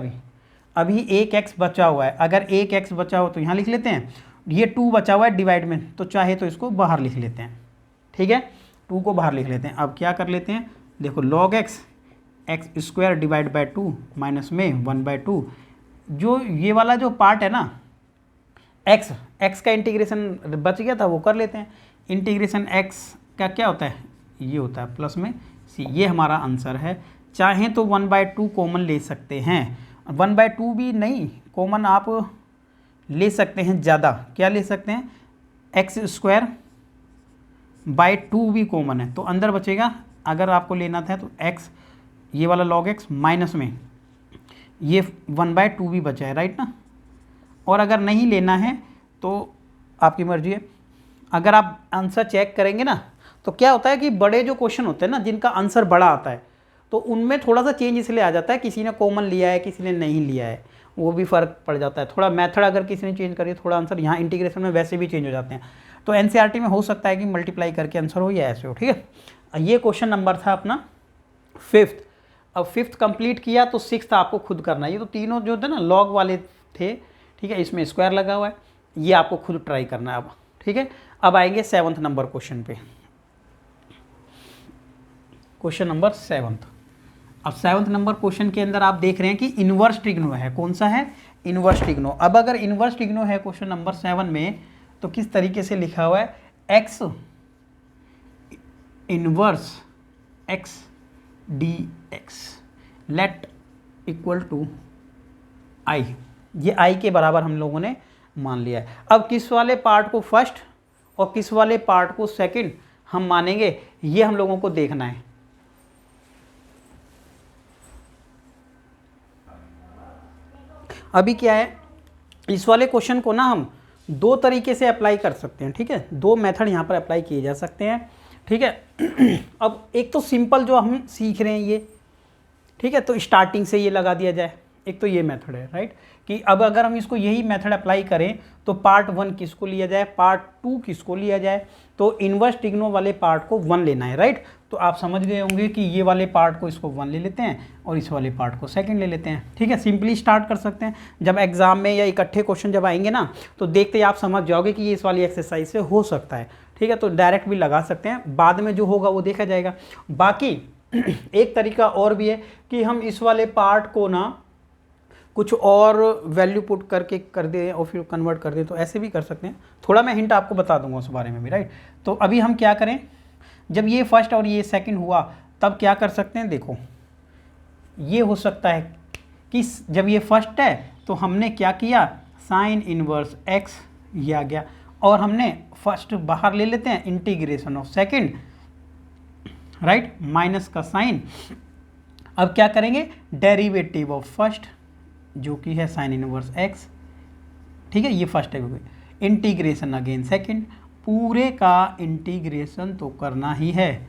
A: अभी 1x बचा हुआ है। अगर 1x बचा हो तो यहाँ लिख लेते हैं, ये 2 बचा हुआ है डिवाइड में, तो चाहे तो इसको बाहर लिख लेते हैं। ठीक है, 2 को बाहर लिख लेते हैं। अब क्या कर लेते हैं, देखो log x square divide by 2 minus में 1/2, जो ये वाला जो पार्ट है ना, x का इंटीग्रेशन बच गया था वो कर लेते हैं। इंटीग्रेशन x का क्या होता है, ये होता है प्लस में c, ये हमारा आंसर है। चाहें तो 1/2 कॉमन ले सकते हैं, 1/2 भी नहीं कॉमन आप ले सकते हैं, ज़्यादा क्या ले सकते हैं, एक्स स्क्वायर बाई 2 भी कॉमन है, तो अंदर बचेगा। अगर आपको लेना था तो x, ये वाला log x माइनस में ये 1/2 भी बचा है, राइट ना। और अगर नहीं लेना है तो आपकी मर्जी है, अगर आप आंसर चेक करेंगे ना तो क्या होता है कि बड़े जो क्वेश्चन होते हैं ना जिनका आंसर बड़ा आता है तो उनमें थोड़ा सा चेंज इसलिए आ जाता है, किसी ने कॉमन लिया है किसी ने नहीं लिया है, वो भी फ़र्क पड़ जाता है। थोड़ा मेथड अगर किसी ने चेंज करिए थोड़ा आंसर यहाँ इंटीग्रेशन में वैसे भी चेंज हो जाते हैं। तो एनसीईआरटी में हो सकता है कि मल्टीप्लाई करके आंसर हो या ऐसे हो, ठीक है। ये क्वेश्चन नंबर था अपना 5th। अब 5th कंप्लीट किया तो 6th आपको खुद करना है। ये तो तीनों जो थे ना लॉग वाले थे, ठीक है, इसमें स्क्वायर लगा हुआ है, ये आपको खुद ट्राई करना है अब, ठीक है। अब आएंगे 7th नंबर क्वेश्चन पे, क्वेश्चन नंबर 7th। अब 7th नंबर क्वेश्चन के अंदर आप देख रहे हैं कि इनवर्स ट्रिग्नो है। कौन सा है? Inverse trigno. अब अगर इनवर्स ट्रिग्नो है क्वेश्चन नंबर 7 में तो किस तरीके से लिखा हुआ है, X inverse X D X let equal to I. ये आई के बराबर हम लोगों ने मान लिया है। अब किस वाले पार्ट को फर्स्ट और किस वाले पार्ट को सेकंड हम मानेंगे, ये हम लोगों को देखना है। अभी क्या है, इस वाले क्वेश्चन को ना हम दो तरीके से अप्लाई कर सकते हैं, ठीक है। दो मेथड यहाँ पर अप्लाई किए जा सकते हैं, ठीक है। अब एक तो सिंपल जो हम सीख रहे हैं ये, ठीक है, तो स्टार्टिंग से ये लगा दिया जाए, एक तो ये मेथड है, राइट। कि अब अगर हम इसको यही मेथड अप्लाई करें तो पार्ट 1 किसको लिया जाए, पार्ट 2 किसको लिया जाए, तो इनवर्स ट्रिग्नो वाले पार्ट को 1 लेना है, राइट। तो आप समझ गए होंगे कि ये वाले पार्ट को इसको 1 ले लेते हैं और इस वाले पार्ट को सेकंड ले लेते हैं, ठीक है। सिंपली स्टार्ट कर सकते हैं। जब एग्जाम में या इकट्ठे क्वेश्चन जब आएंगे ना तो देखते ही आप समझ जाओगे कि ये इस वाली एक्सरसाइज से हो सकता है, ठीक है। तो डायरेक्ट भी लगा सकते हैं, बाद में जो होगा वो देखा जाएगा। बाकी एक तरीका और भी है कि हम इस वाले पार्ट को ना कुछ और वैल्यू पुट करके कर दें और फिर कन्वर्ट कर दें, तो ऐसे भी कर सकते हैं। थोड़ा मैं हिंट आपको बता दूंगा उस बारे में भी, राइट। तो अभी हम क्या करें, जब ये फर्स्ट और ये सेकंड हुआ तब क्या कर सकते हैं, देखो ये हो सकता है कि जब ये फर्स्ट है तो हमने क्या किया, साइन इनवर्स एक्स ये आ गया और हमने फर्स्ट बाहर ले लेते हैं, integration of second, right, minus का साइन। अब क्या करेंगे, डेरिवेटिव ऑफ फर्स्ट जो कि है साइन इनवर्स एक्स, ठीक है, ये फर्स्ट है, इंटीग्रेशन अगेन सेकंड, पूरे का इंटीग्रेशन तो करना ही है,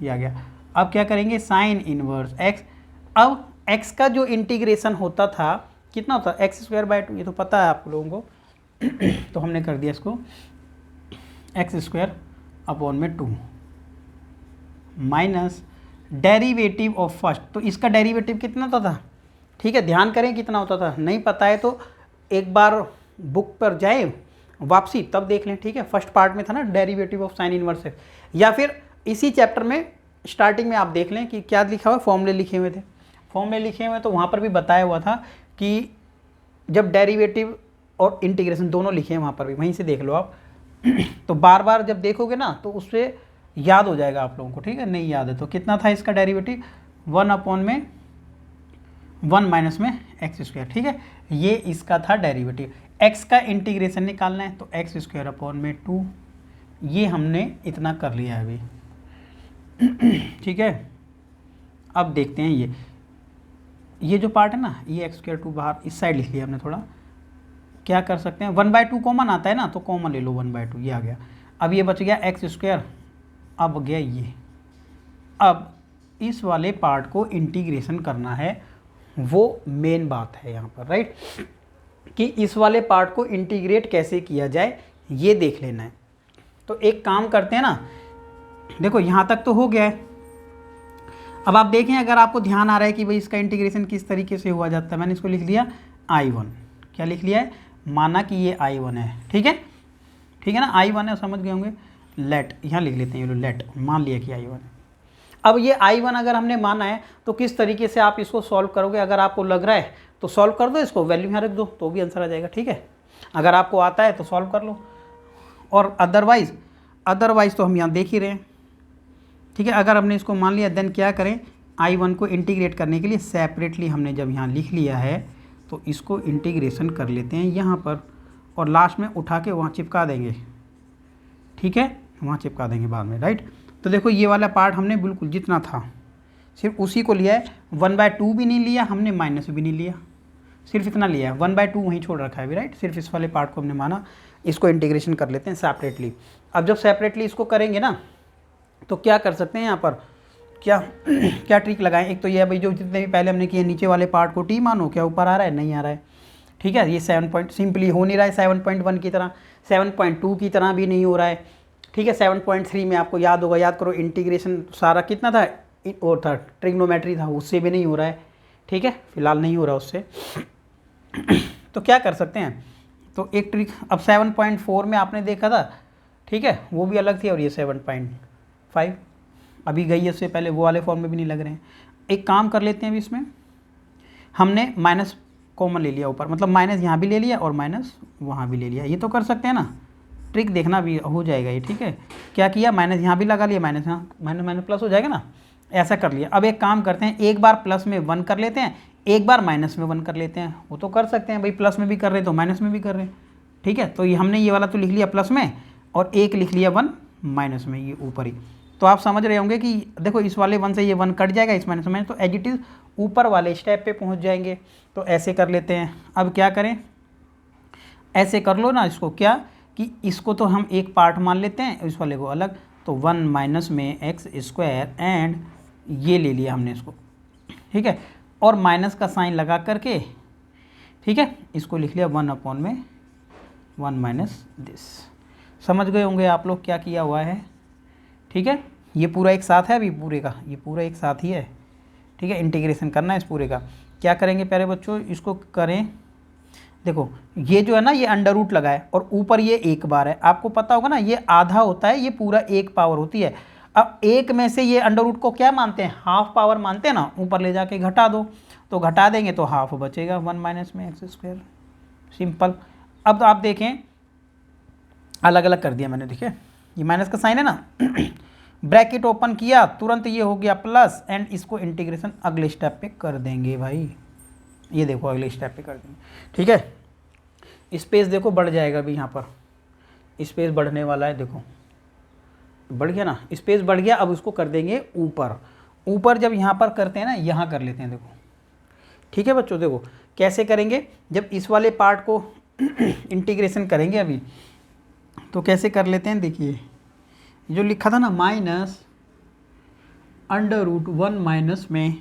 A: ये आ गया। अब क्या करेंगे, साइन इनवर्स एक्स। अब एक्स का जो इंटीग्रेशन होता था कितना होता है, एक्स स्क्वायर बाय 2, ये तो पता है आप लोगों को। तो हमने कर दिया इसको एक्स स्क्वायर अपॉन में 2 माइनस डेरिवेटिव ऑफ फर्स्ट, तो इसका डेरिवेटिव कितना होता था, ठीक है, ध्यान करें कितना होता था, नहीं पता है तो एक बार बुक पर जाए वापसी तब देख लें, ठीक है। फर्स्ट पार्ट में था ना derivative of sine inverse x, या फिर इसी चैप्टर में स्टार्टिंग में आप देख लें कि क्या लिखा हुआ है, फॉर्मूले लिखे हुए थे, फॉर्मूले लिखे हुए तो वहाँ पर भी बताया हुआ था कि जब डेरिवेटिव और इंटीग्रेशन दोनों लिखे हैं वहाँ पर भी, वहीं से देख लो आप। तो बार बार जब देखोगे ना तो उससे याद हो जाएगा आप लोगों को, ठीक है। नहीं याद है तो कितना था इसका डेरिवेटिव, 1 अपॉन में 1 माइनस में एक्स स्क्वायर, ठीक है, ये इसका था डेरिवेटिव। एक्स का इंटीग्रेशन निकालना है तो एक्स स्क्वायर अपॉन में 2, ये हमने इतना कर लिया है अभी, ठीक है। अब देखते हैं ये जो पार्ट है ना, ये एक्स स्क्वायर 2 बाहर इस साइड लिख लिया हमने, थोड़ा क्या कर सकते हैं, 1/2 कॉमन आता है ना, तो कॉमन ले लो 1/2, ये आ गया। अब ये बच गया एक्स स्क्वायर, अब गया ये। अब इस वाले पार्ट को इंटीग्रेशन करना है, वो मेन बात है यहाँ पर, राइट, कि इस वाले पार्ट को इंटीग्रेट कैसे किया जाए ये देख लेना है। तो एक काम करते हैं ना, देखो यहाँ तक तो हो गया है। अब आप देखें अगर आपको ध्यान आ रहा है कि भाई इसका इंटीग्रेशन किस तरीके से हुआ जाता है, मैंने इसको लिख लिया I1, क्या लिख लिया है, माना कि ये I1 है, ठीक है, ठीक है ना, I1 है, समझ गए होंगे। लेट यहाँ लिख लेते हैं, ये लेट मान लिया कि I1 है। अब ये I1 अगर हमने माना है तो किस तरीके से आप इसको सॉल्व करोगे, अगर आपको लग रहा है तो सॉल्व कर दो, इसको वैल्यू यहाँ रख दो तो भी आंसर आ जाएगा, ठीक है। अगर आपको आता है तो सॉल्व कर लो, और अदरवाइज तो हम यहाँ देख ही रहे हैं, ठीक है। अगर हमने इसको मान लिया देन क्या करें, I1 को इंटीग्रेट करने के लिए सेपरेटली हमने जब यहाँ लिख लिया है तो इसको इंटीग्रेशन कर लेते हैं यहाँ पर, और लास्ट में उठा के वहाँ चिपका देंगे, ठीक है, वहाँ चिपका देंगे बाद में, राइट। तो देखो ये वाला पार्ट हमने बिल्कुल जितना था सिर्फ उसी को लिया है, 1/2 भी नहीं लिया हमने, माइनस भी नहीं लिया, सिर्फ इतना लिया है, 1/2 वहीं छोड़ रखा है अभी, राइट। सिर्फ इस वाले पार्ट को हमने माना, इसको इंटीग्रेशन कर लेते हैं सेपरेटली। अब जब सेपरेटली इसको करेंगे ना तो क्या कर सकते हैं यहाँ पर, क्या क्या ट्रिक लगाएं। एक तो ये भाई जो जितने भी पहले हमने किए नीचे वाले पार्ट को टी मानो, क्या ऊपर आ रहा है, नहीं आ रहा है, ठीक है। ये 7 सिंपली हो नहीं रहा है 7.1 की तरह, 7.2 की तरह भी नहीं हो रहा है, ठीक है। 7.3 में आपको याद होगा, याद करो इंटीग्रेशन सारा कितना था, और था ट्रिग्नोमेट्री था, उससे भी नहीं हो रहा है, ठीक है, फिलहाल नहीं हो रहा उससे। तो क्या कर सकते हैं, तो एक ट्रिक, अब 7.4 में आपने देखा था, ठीक है, वो भी अलग थी, और ये 7.5 अभी गई है, उससे पहले वो वाले फॉर्म में भी नहीं लग रहे हैं। एक काम कर लेते हैं अभी, इसमें हमने माइनस कॉमन ले लिया ऊपर, मतलब माइनस यहाँ भी ले लिया और माइनस वहाँ भी ले लिया, ये तो कर सकते हैं ना, ट्रिक देखना भी हो जाएगा ये, ठीक है। क्या किया, माइनस यहाँ भी लगा लिया, माइनस यहाँ, माइनस माइनस प्लस हो जाएगा ना, ऐसा कर लिया। अब एक काम करते हैं, एक बार प्लस में 1 कर लेते हैं, एक बार माइनस में 1 कर लेते हैं, वो तो कर सकते हैं भाई, प्लस में भी कर रहे तो माइनस में भी कर रहे हैं, ठीक है। तो ये हमने ये वाला तो लिख लिया प्लस में, और एक लिख लिया 1 माइनस में, ये ऊपर ही। तो आप समझ रहे होंगे कि देखो इस वाले 1 से ये 1 कट जाएगा, इस माइनस में, तो एज इट इज़ ऊपर वाले स्टेप पे पहुंच जाएंगे। तो ऐसे कर लेते हैं। अब क्या करें, ऐसे कर लो ना इसको, क्या कि इसको तो हम एक पार्ट मान लेते हैं, इस वाले को अलग, तो 1 माइनस में एक्स स्क्वायर, एंड ये ले लिया हमने इसको, ठीक है, और माइनस का साइन लगा करके, ठीक है, इसको लिख लिया 1/1 माइनस दिस। समझ गए होंगे आप लोग क्या किया हुआ है, ठीक है। ये पूरा एक साथ है अभी, पूरे का ये पूरा एक साथ ही है, ठीक है। इंटीग्रेशन करना है इस पूरे का। क्या करेंगे प्यारे बच्चों, इसको करें, देखो ये जो है ना, ये अंडर रूट लगा है, और ऊपर ये एक बार है, आपको पता होगा ना, ये आधा होता है, ये पूरा एक पावर होती है। अब एक में से ये अंडर रूट को क्या मानते हैं, हाफ पावर मानते हैं ना, ऊपर ले जाके घटा दो, तो घटा देंगे तो हाफ बचेगा 1 माइनस में एक्स स्क्वायर, सिंपल। अब तो आप देखें, अलग अलग कर दिया मैंने, देखिए ये माइनस का साइन है ना, ब्रैकेट ओपन किया, तुरंत ये हो गया प्लस, एंड इसको इंटीग्रेशन अगले स्टेप पे कर देंगे भाई, ये देखो अगले स्टेप पे कर देंगे, ठीक है। स्पेस देखो बढ़ जाएगा अभी, यहाँ पर स्पेस बढ़ने वाला है, देखो बढ़ गया ना, स्पेस बढ़ गया। अब उसको कर देंगे ऊपर, ऊपर जब यहाँ पर करते हैं ना, यहाँ कर लेते हैं, देखो, ठीक है बच्चों। देखो कैसे करेंगे, जब इस वाले पार्ट को इंटीग्रेशन करेंगे अभी, तो कैसे कर लेते हैं, देखिए जो लिखा था ना, माइनस अंडर रूट 1 माइनस में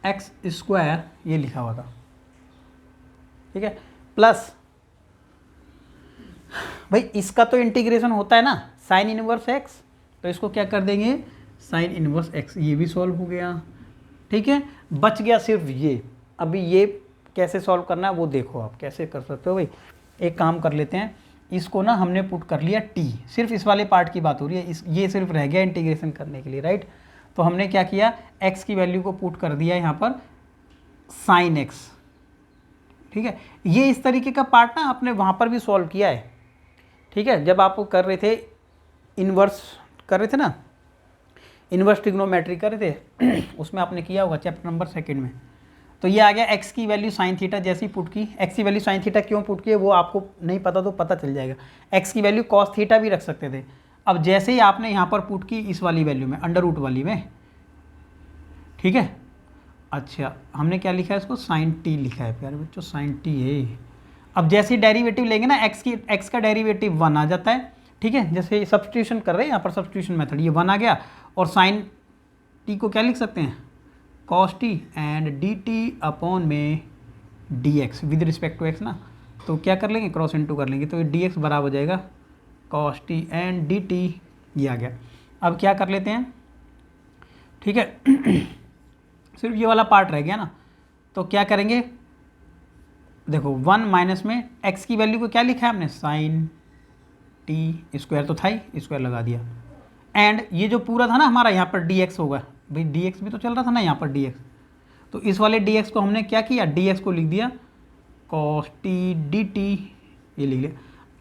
A: एक्स स्क्वायर, ये लिखा हुआ था, ठीक है, प्लस भाई इसका तो इंटीग्रेशन होता है ना साइन इनवर्स एक्स, तो इसको क्या कर देंगे, साइन इनवर्स एक्स, ये भी सॉल्व हो गया, ठीक है। बच गया सिर्फ ये, अभी ये कैसे सॉल्व करना है वो देखो आप कैसे कर सकते हो भाई। एक काम कर लेते हैं, इसको ना हमने पुट कर लिया टी, सिर्फ इस वाले पार्ट की बात हो रही है, ये सिर्फ रह गया इंटीग्रेशन करने के लिए, राइट। तो हमने क्या किया, एक्स की वैल्यू को पुट कर दिया यहाँ पर साइन एक्स, ठीक है। ये इस तरीके का पार्ट ना आपने वहाँ पर भी सॉल्व किया है, ठीक है, जब आप कर रहे थे इन्वर्स कर रहे थे ना, इन्वर्स ट्रिग्नोमेट्री कर रहे थे उसमें आपने किया होगा चैप्टर नंबर 2 में। तो ये आ गया एक्स की वैल्यू साइन थीटा, जैसी पुट की, एक्स की वैल्यू साइन थीटा क्यों पुट की है वो आपको नहीं पता तो पता चल जाएगा, एक्स की वैल्यू कॉस थीटा भी रख सकते थे। अब जैसे ही आपने यहाँ पर पुट की इस वाली वैल्यू में, अंडर रूट वाली में, ठीक है, अच्छा हमने क्या लिखा है इसको, साइन टी लिखा है प्यारे बच्चों, साइन टी है। अब जैसे ही डेरिवेटिव लेंगे ना, एक्स का डेरिवेटिव 1 आ जाता है, ठीक है, जैसे सब्स्टिट्यूशन कर रहे हैं यहाँ पर, सब्स्टिट्यूशन मेथड, ये 1 आ गया, और साइन टी को क्या लिख सकते हैं, cos T, and D T upon में D X with respect to X ना, तो क्या कर लेंगे, क्रॉस इनटू कर लेंगे, तो ये डी एक्स बराबर हो जाएगा cos T and D T, ये आ गया। अब क्या कर लेते हैं, ठीक है, सिर्फ ये वाला पार्ट रह गया ना, तो क्या करेंगे, देखो 1 माइनस में एक्स की वैल्यू को क्या लिखा है हमने, साइन टी स्क्वायर तो था ही, स्क्वायर लगा दिया, एंड ये जो पूरा था ना हमारा यहाँ पर डी एक्स होगा भाई, डी एक्स भी तो चल रहा था ना यहाँ पर डी एक्स, तो इस वाले डी एक्स को हमने क्या किया, डी एक्स को लिख दिया कॉस टी डी टी, ये लिख लिया,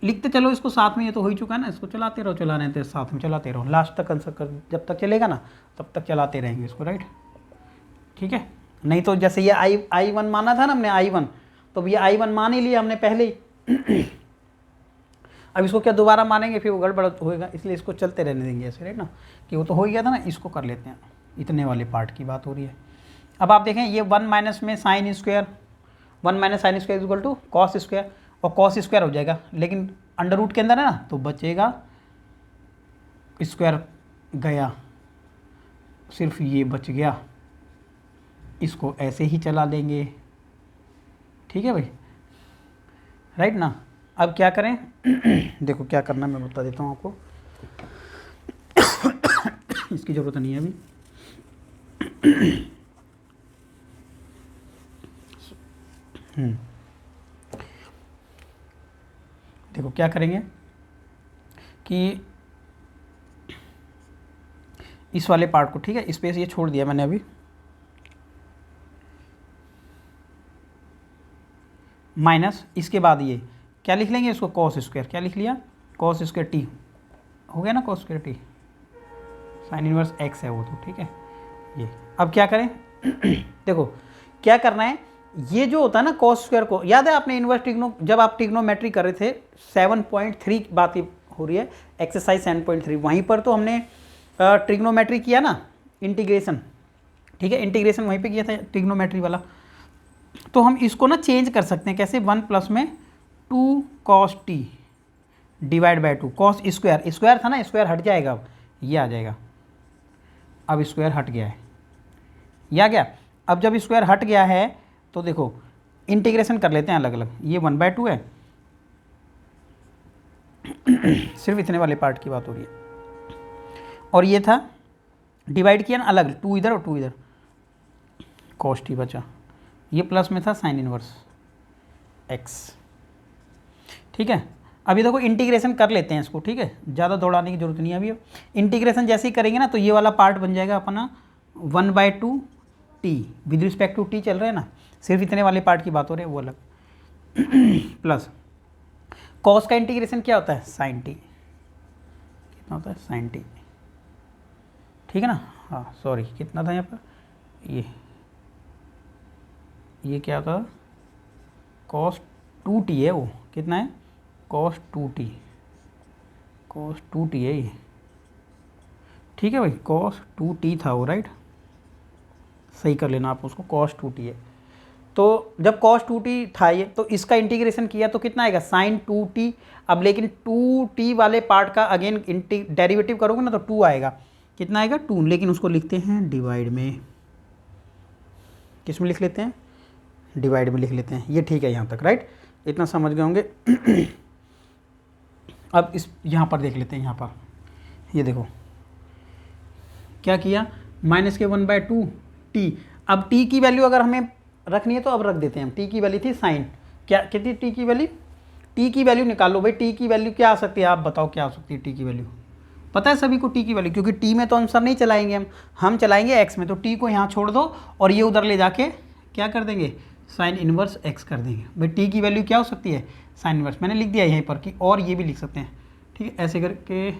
A: लिखते चलो इसको साथ में, ये तो हो ही चुका है ना, इसको चलाते रहो, चलाने थे साथ में चलाते रहो, लास्ट तक आंसर जब तक चलेगा ना तब तक चलाते रहेंगे इसको, राइट, ठीक है। नहीं तो जैसे ये I1 माना था ना हमने, I1, तो ये I1 मान ही लिया हमने पहले ही अब इसको क्या दोबारा मानेंगे, फिर वो गड़बड़ होएगा, इसलिए इसको चलते रहने देंगे ऐसे, राइट ना, कि वो तो हो ही गया था ना, इसको कर लेते हैं, इतने वाले पार्ट की बात हो रही है। अब आप देखें ये 1 माइनस में sine square, 1 minus sine square equal to cos square, और कॉस स्क्वायर हो जाएगा, लेकिन अंडर रूट के अंदर है ना, तो बचेगा स्क्वायर गया, सिर्फ ये बच गया, इसको ऐसे ही चला लेंगे। ठीक है भाई, राइट ना। अब क्या करें देखो क्या करना मैं बता देता हूँ आपको इसकी ज़रूरत नहीं है अभी। देखो क्या करेंगे कि इस वाले पार्ट को, ठीक है, स्पेस ये छोड़ दिया मैंने अभी, माइनस इसके बाद ये क्या लिख लेंगे इसको, कॉस स्क्वायर, क्या लिख लिया, कॉस स्क्वायर टी हो गया ना, cos square T, sine inverse x है वो तो, ठीक है ये। अब क्या करें देखो क्या करना है, ये जो होता है ना कॉस स्क्वायर को, याद है आपने इनवर्स ट्रिग्नो, जब आप ट्रिग्नोमेट्री कर रहे थे 7.3 बात हो रही है, एक्सरसाइज 7.3, वहीं पर तो हमने ट्रिग्नोमेट्री किया ना, इंटीग्रेशन, ठीक है, इंटीग्रेशन वहीं पे किया था ट्रिग्नोमेट्री वाला। तो हम इसको ना चेंज कर सकते हैं कैसे, 1 प्लस में 2 cos T divide by 2 cos square, square था ना, स्क्वायर हट जाएगा, अब ये आ जाएगा, अब स्क्वायर हट गया है, ये आ गया। अब जब स्क्वायर हट गया है तो देखो इंटीग्रेशन कर लेते हैं अलग अलग, ये 1/2 है सिर्फ इतने वाले पार्ट की बात हो रही है, और ये था डिवाइड किया ना अलग, 2 इधर और 2 इधर, कॉस टी बचा, ये प्लस में था साइन इनवर्स एक्स। ठीक है, अभी देखो इंटीग्रेशन कर लेते हैं इसको, ठीक है, ज़्यादा दौड़ाने की जरूरत नहीं है अभी। इंटीग्रेशन जैसे ही करेंगे ना तो ये वाला पार्ट बन जाएगा अपना 1/2 t, with respect to t चल रहा है ना, सिर्फ इतने वाले पार्ट की बात हो रही है वो अलग प्लस कॉस का इंटीग्रेशन क्या होता है, साइन टी, कितना होता है साइन टी, ठीक है ना, हाँ सॉरी कितना था यहाँ पर, ये क्या था, कॉस 2t है वो, कितना है कॉस 2t, कॉस 2t है ये, ठीक है भाई, कॉस 2t था वो, राइट, सही कर लेना आप उसको, कॉस 2t है। तो जब कॉस 2t था ये, तो इसका इंटीग्रेशन किया तो कितना आएगा साइन 2t। अब लेकिन 2t वाले पार्ट का अगेन डेरिवेटिव करोगे ना तो 2 आएगा, कितना आएगा 2, लेकिन उसको लिखते हैं डिवाइड में, किस में लिख लेते हैं, डिवाइड में लिख लेते हैं, ये ठीक है यहाँ तक, राइट, इतना समझ गए होंगे अब इस यहाँ पर देख लेते हैं, यहाँ पर ये देखो क्या किया, माइनस के 1/2 टी। अब टी की वैल्यू अगर हमें रखनी है तो अब रख देते हैं हम, टी की वैल्यू थी साइन, क्या कितनी टी की वैल्यू, टी की वैल्यू निकालो भाई, टी की वैल्यू क्या आ सकती है, आप बताओ क्या आ सकती है टी की वैल्यू, पता है सभी को टी की वैल्यू, क्योंकि टी में तो आंसर नहीं चलाएंगे हम चलाएंगे एक्स में, तो टी को यहाँ छोड़ दो और ये उधर ले जाके क्या कर देंगे, साइन इनवर्स एक्स कर देंगे। भाई टी की वैल्यू क्या हो सकती है, साइन इनवर्स, मैंने लिख दिया यहीं पर कि, और ये भी लिख सकते हैं, ठीक है, ऐसे करके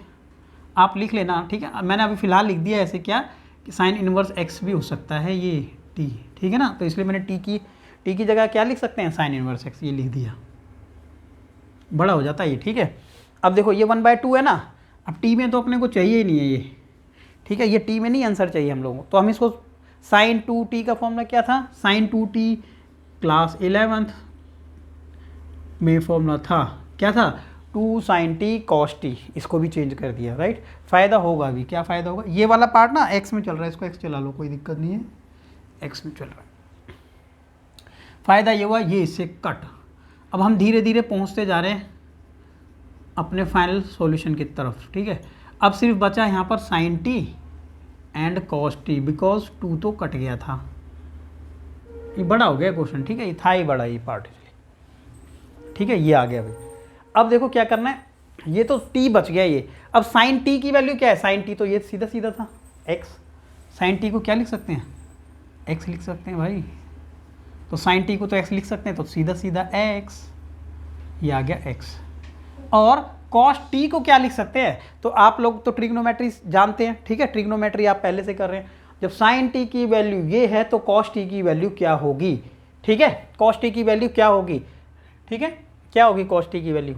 A: आप लिख लेना, ठीक है, मैंने अभी फ़िलहाल लिख दिया ऐसे क्या कि साइन इनवर्स एक्स भी हो सकता है ये टी, ठीक है ना, तो इसलिए मैंने टी की जगह क्या लिख सकते हैं, साइन इनवर्स एक्स, ये लिख दिया, बड़ा हो जाता है ये, ठीक है। अब देखो ये 1/2 है ना, अब टी में तो अपने को चाहिए ही नहीं है ये, ठीक है, ये टी में नहीं आंसर चाहिए हम लोगों को, तो हम इसको साइन 2t का फॉर्मूला क्या था, साइन 2t क्लास 11th में फॉर्मूला था, क्या था 2 sin t cos t, इसको भी चेंज कर दिया, राइट। फ़ायदा होगा अभी, क्या फ़ायदा होगा, ये वाला पार्ट ना x में चल रहा है, इसको x चला लो, कोई दिक्कत नहीं है, x में चल रहा है, फ़ायदा ये हुआ ये इससे कट। अब हम धीरे धीरे पहुंचते जा रहे हैं अपने फाइनल सॉल्यूशन की तरफ, ठीक है। अब सिर्फ बचा यहाँ पर sin t and cos t, because 2 तो कट गया था, ये बड़ा हो गया क्वेश्चन, ठीक है, ये था ही बड़ा ये पार्ट, ठीक है, ये आ गया भाई। अब देखो क्या करना है, ये तो t बच गया ये, अब साइन t की वैल्यू क्या है, साइन t तो ये सीधा सीधा था x, साइन t को क्या लिख सकते हैं, x लिख सकते हैं भाई, तो साइन t को तो x लिख सकते हैं, तो सीधा सीधा x, ये आ गया x। और cos t को क्या लिख सकते हैं, तो आप लोग तो ट्रिग्नोमेट्री जानते हैं, ठीक है, ट्रिग्नोमेट्री आप पहले से कर रहे हैं, जब साइन t की वैल्यू ये है तो cos t की वैल्यू क्या होगी, ठीक है, cos t की वैल्यू क्या होगी, ठीक है, क्या होगी cos t की वैल्यू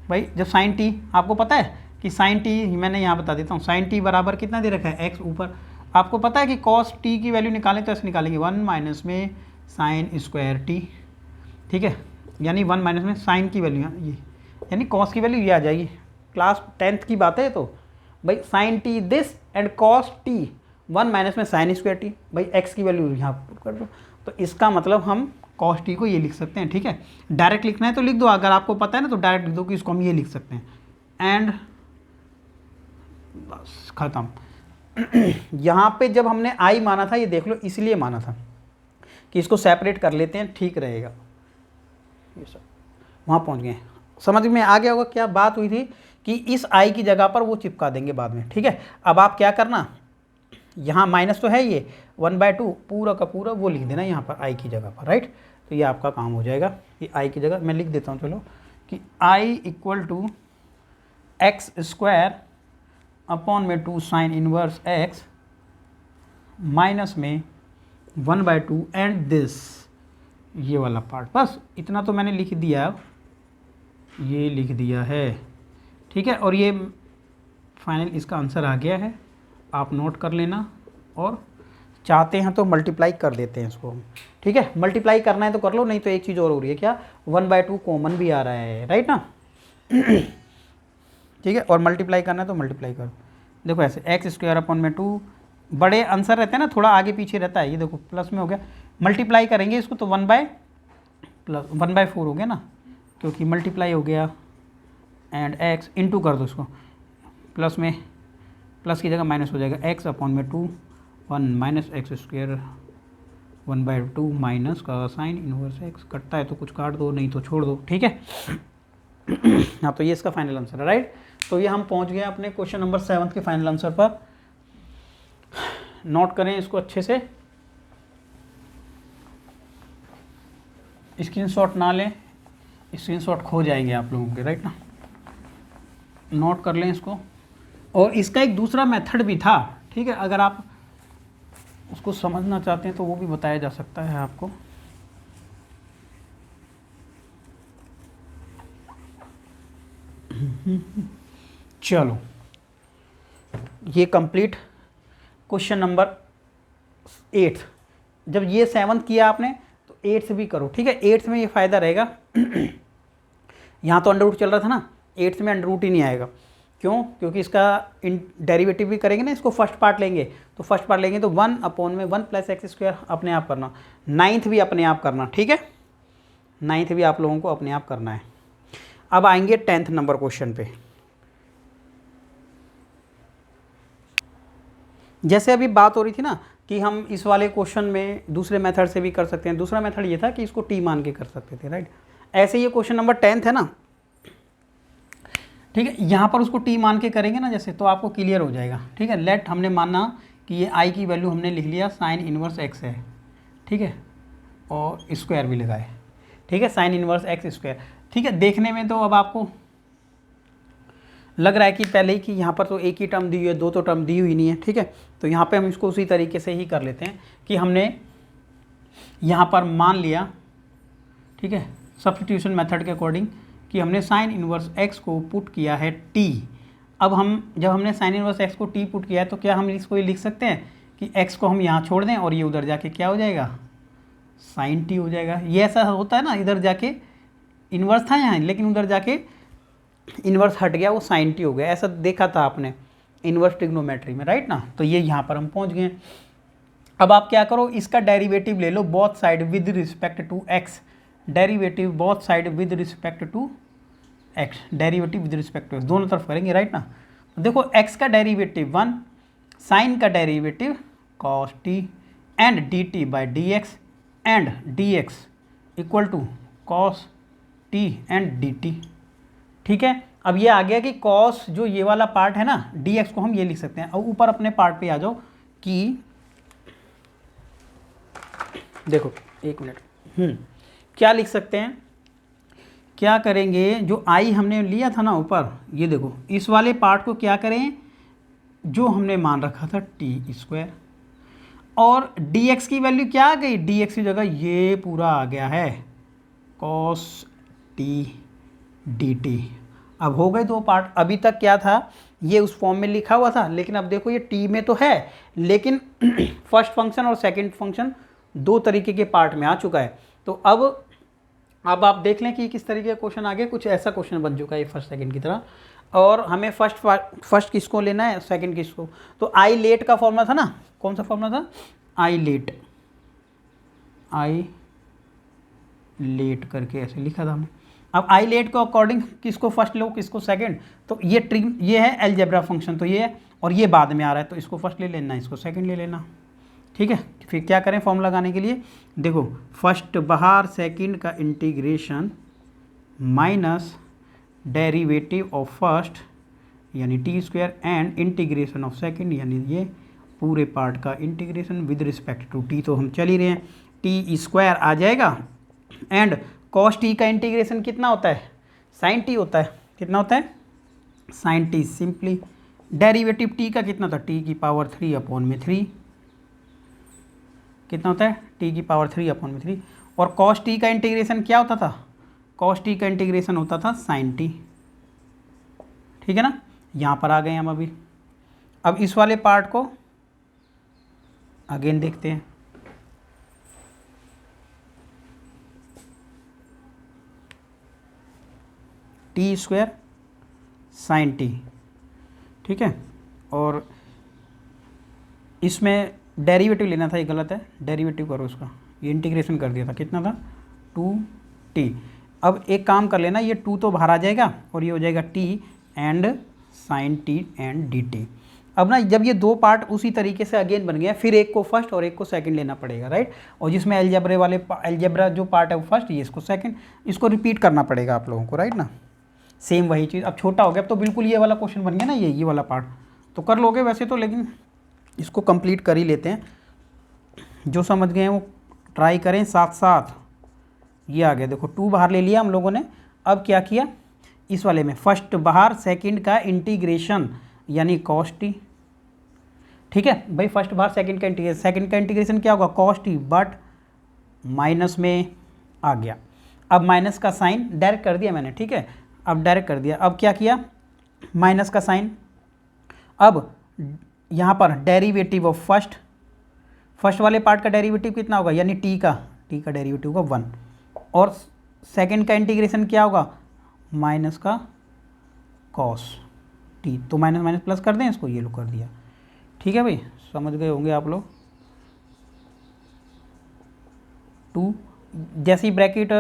A: भाई, जब साइन t आपको पता है कि साइन t, मैंने यहाँ बता देता हूँ, साइन t बराबर कितना दे रखा है x ऊपर, आपको पता है कि cos t की वैल्यू निकालें तो ऐसे निकालेंगे 1 माइनस में साइन स्क्वायर t, ठीक है, यानी 1 माइनस में साइन की वैल्यू ये, यानी कॉस की वैल्यू ये आ जाएगी। क्लास 10th की बात है तो भाई sine t this and cos t, 1 minus में साइन स्क्वायर टी, भाई एक्स की वैल्यू यहाँ पुट कर दो। तो इसका मतलब हम कॉस टी को ये लिख सकते हैं, ठीक है। डायरेक्ट लिखना है तो लिख दो, अगर आपको पता है ना तो डायरेक्ट लिख दो कि इसको हम ये लिख सकते हैं। एंड बस ख़त्म। यहाँ पे जब हमने आई माना था, ये देख लो इसलिए माना था कि इसको सेपरेट कर लेते हैं, ठीक रहेगा। ये सब वहाँ पहुँच गए, समझ में आ गया होगा क्या बात हुई थी कि इस आई की जगह पर वो चिपका देंगे बाद में, ठीक है। अब आप क्या करना, यहाँ माइनस तो है ये 1/2 पूरा का पूरा वो लिख देना यहाँ पर आई की जगह पर, राइट। तो ये आपका काम हो जाएगा। ये आई की जगह मैं लिख देता हूँ, चलो, कि I equal to X square upon में 2 साइन इनवर्स एक्स माइनस में 1/2 एंड दिस, ये वाला पार्ट। बस इतना तो मैंने लिख दिया, ये लिख दिया है, ठीक है। और ये फाइनल इसका आंसर आ गया है, आप नोट कर लेना। और चाहते हैं तो मल्टीप्लाई कर देते हैं इसको, ठीक है। मल्टीप्लाई करना है तो कर लो, नहीं तो एक चीज़ और हो रही है क्या, 1/2 कॉमन भी आ रहा है, राइट ना। ठीक है, और मल्टीप्लाई करना है तो मल्टीप्लाई करो। देखो ऐसे एक्स स्क्वायर अपॉन में 2, बड़े आंसर रहते हैं ना, थोड़ा आगे पीछे रहता है, ये देखो प्लस में हो गया। मल्टीप्लाई करेंगे इसको तो 1/4 हो गया ना, क्योंकि मल्टीप्लाई हो गया एंड एक्स इंटू कर दो इसको, प्लस में प्लस की जगह माइनस हो जाएगा, एक्स अपॉन में 2 1 माइनस एक्स स्क्वायर 1/2 माइनस का साइन इनवर्स एक्स, कटता है तो कुछ काट दो, नहीं तो छोड़ दो, ठीक है। हाँ, तो ये इसका फाइनल आंसर है, राइट। तो ये हम पहुंच गए अपने क्वेश्चन नंबर 7 के फाइनल आंसर पर। नोट करें इसको अच्छे से, स्क्रीनशॉट ना लें, स्क्रीनशॉट खो जाएंगे आप लोगों के, राइट ना। नोट कर लें इसको। और इसका एक दूसरा मेथड भी था, ठीक है, अगर आप उसको समझना चाहते हैं तो वो भी बताया जा सकता है आपको। चलो, ये कंप्लीट क्वेश्चन नंबर 8। जब ये 7th किया आपने तो 8th भी करो, ठीक है। 8th में ये फ़ायदा रहेगा, यहाँ तो अंडर रूट चल रहा था ना, 8th में अंडर रूट ही नहीं आएगा। क्यों? क्योंकि इसका डेरिवेटिव भी करेंगे ना, इसको फर्स्ट पार्ट लेंगे, तो फर्स्ट पार्ट लेंगे तो 1/1 प्लस एक्स स्क्वायर अपने आप करना, 9th भी अपने आप करना, ठीक है। 9th भी आप लोगों को अपने आप करना है। अब आएंगे 10th नंबर क्वेश्चन पे। जैसे अभी बात हो रही थी ना कि हम इस वाले क्वेश्चन में दूसरे मेथड से भी कर सकते हैं। दूसरा मेथड ये था कि इसको टी मान के कर सकते थे, राइट। ऐसे ये क्वेश्चन नंबर 10th है ना, ठीक है। यहाँ पर उसको टी मान के करेंगे ना जैसे, तो आपको क्लियर हो जाएगा, ठीक है। लेट हमने माना कि ये आई की वैल्यू हमने लिख लिया साइन इनवर्स एक्स है, ठीक है, और स्क्वायर भी लगाए, ठीक है, साइन इनवर्स एक्स स्क्वायर, ठीक है। देखने में तो अब आपको लग रहा है कि पहले ही कि यहाँ पर तो एक ही टर्म दी हुई है, दो तो टर्म दी हुई नहीं है, ठीक है। तो यहाँ पे हम इसको उसी तरीके से ही कर लेते हैं कि हमने यहाँ पर मान लिया, ठीक है, सब्स्टिट्यूशन मेथड के अकॉर्डिंग, कि हमने साइन इनवर्स एक्स को पुट किया है टी। अब हम जब हमने साइन इनवर्स एक्स को टी पुट किया है तो क्या हम इसको ये लिख सकते हैं कि एक्स को हम यहाँ छोड़ दें और ये उधर जाके क्या हो जाएगा, साइन टी हो जाएगा। ये ऐसा होता है ना, इधर जाके इन्वर्स था यहाँ, लेकिन उधर जाके इन्वर्स हट गया, वो साइन टी हो गया। ऐसा देखा था आपने इन्वर्स ट्रिग्नोमेट्री में, राइट ना। तो ये यहाँ पर हम पहुँच गए। अब आप क्या करो, इसका डेरिवेटिव ले लो both side with respect to X, derivative both side with respect to X, derivative with respect to X, दोनों तरफ करेंगे, राइट ना। देखो एक्स का डेरिवेटिव 1, साइन का derivative cos T and D T by D X and D X equal to cos T and D T, ठीक है। अब ये आ गया कि कॉस जो ये वाला पार्ट है ना, डी एक्स को हम ये लिख सकते हैं। अब ऊपर अपने पार्ट पे आ जाओ कि देखो एक मिनट, क्या लिख सकते हैं, क्या करेंगे, जो आई हमने लिया था ना ऊपर, ये देखो इस वाले पार्ट को क्या करें, जो हमने मान रखा था टी स्क्वायर, और डी एक्स की वैल्यू क्या आ गई, डी एक्स की जगह ये पूरा आ गया है कॉस टी डी टी। अब हो गए दो पार्ट। अभी तक क्या था, ये उस फॉर्म में लिखा हुआ था, लेकिन अब देखो ये टी में तो है, लेकिन फर्स्ट फंक्शन और सेकंड फंक्शन दो तरीके के पार्ट में आ चुका है। तो अब अब आप देख लें कि किस तरीके का क्वेश्चन आगे कुछ ऐसा क्वेश्चन बन चुका है फर्स्ट सेकंड की तरह, और हमें फर्स्ट किसको लेना है, सेकंड किसको। तो आई लेट का फॉर्मूला था ना, कौन सा फॉर्मूला था, आई लेट करके ऐसे लिखा था हमने। अब आई लेट को अकॉर्डिंग किसको फर्स्ट लो किसको सेकंड, तो ये ट्रिक ये है अलजेब्रा फंक्शन, तो ये है, और ये बाद में आ रहा है तो इसको फर्स्ट ले लेना, इसको सेकंड ले लेना, ठीक है। फिर क्या करें फॉर्मूला लगाने के लिए, देखो फर्स्ट बाहर सेकंड का integration minus derivative of first यानी T square and integration of second यानी ये पूरे पार्ट का integration with respect to T, तो हम चल ही रहे हैं, टी स्क्वायर आ जाएगा एंड कॉस टी का इंटीग्रेशन कितना होता है, साइन टी होता है, कितना होता है sine t, simply derivative t का कितना था, टी की पावर 3/3 कितना होता है, टी की पावर 3/3, और कॉस टी का इंटीग्रेशन क्या होता था, कॉस टी का इंटीग्रेशन होता था साइन टी, ठीक है ना। यहाँ पर आ गए हम अभी, अब इस वाले पार्ट को अगेन देखते हैं, टी स्क्वायर साइन टी, ठीक है, और इसमें डेरिवेटिव लेना था, ये गलत है, डेरिवेटिव करो उसका, ये इंटीग्रेशन कर दिया था, कितना था 2t। अब एक काम कर लेना, ये 2 तो बाहर आ जाएगा और ये हो जाएगा t and sine t and dt। अब ना जब ये दो पार्ट उसी तरीके से अगेन बन गया, फिर एक को फर्स्ट और एक को सेकंड लेना पड़ेगा, राइट, और जिसमें अलजेब्रा जो पार्ट है वो फर्स्ट, ये इसको सेकंड, इसको रिपीट करना पड़ेगा आप लोगों को, राइट ना, सेम वही चीज़। अब छोटा हो गया, अब तो बिल्कुल ये वाला क्वेश्चन बन गया ना, ये वाला पार्ट तो कर लोगे वैसे तो, लेकिन इसको कंप्लीट कर ही लेते हैं, जो समझ गए हैं वो ट्राई करें साथ साथ। ये आ गया, देखो 2 बाहर ले लिया हम लोगों ने, अब क्या किया इस वाले में फर्स्ट बाहर सेकंड का इंटीग्रेशन यानी कॉस टी, ठीक है भाई, फर्स्ट बाहर सेकंड का इंटीग्रेशन, सेकंड का इंटीग्रेशन क्या होगा कॉस टी, बट माइनस में आ गया, अब माइनस का साइन डायरेक्ट कर दिया मैंने, ठीक है, अब डायरेक्ट कर दिया, अब क्या किया माइनस का साइन, अब यहाँ पर डेरिवेटिव ऑफ फर्स्ट वाले पार्ट का डेरिवेटिव कितना होगा यानी टी का डेरिवेटिव होगा 1, और सेकंड का इंटीग्रेशन क्या होगा माइनस का कॉस टी, तो माइनस माइनस प्लस कर दें इसको, ये लो कर दिया, ठीक है भाई, समझ गए होंगे आप लोग। 2 जैसे ही ब्रैकेट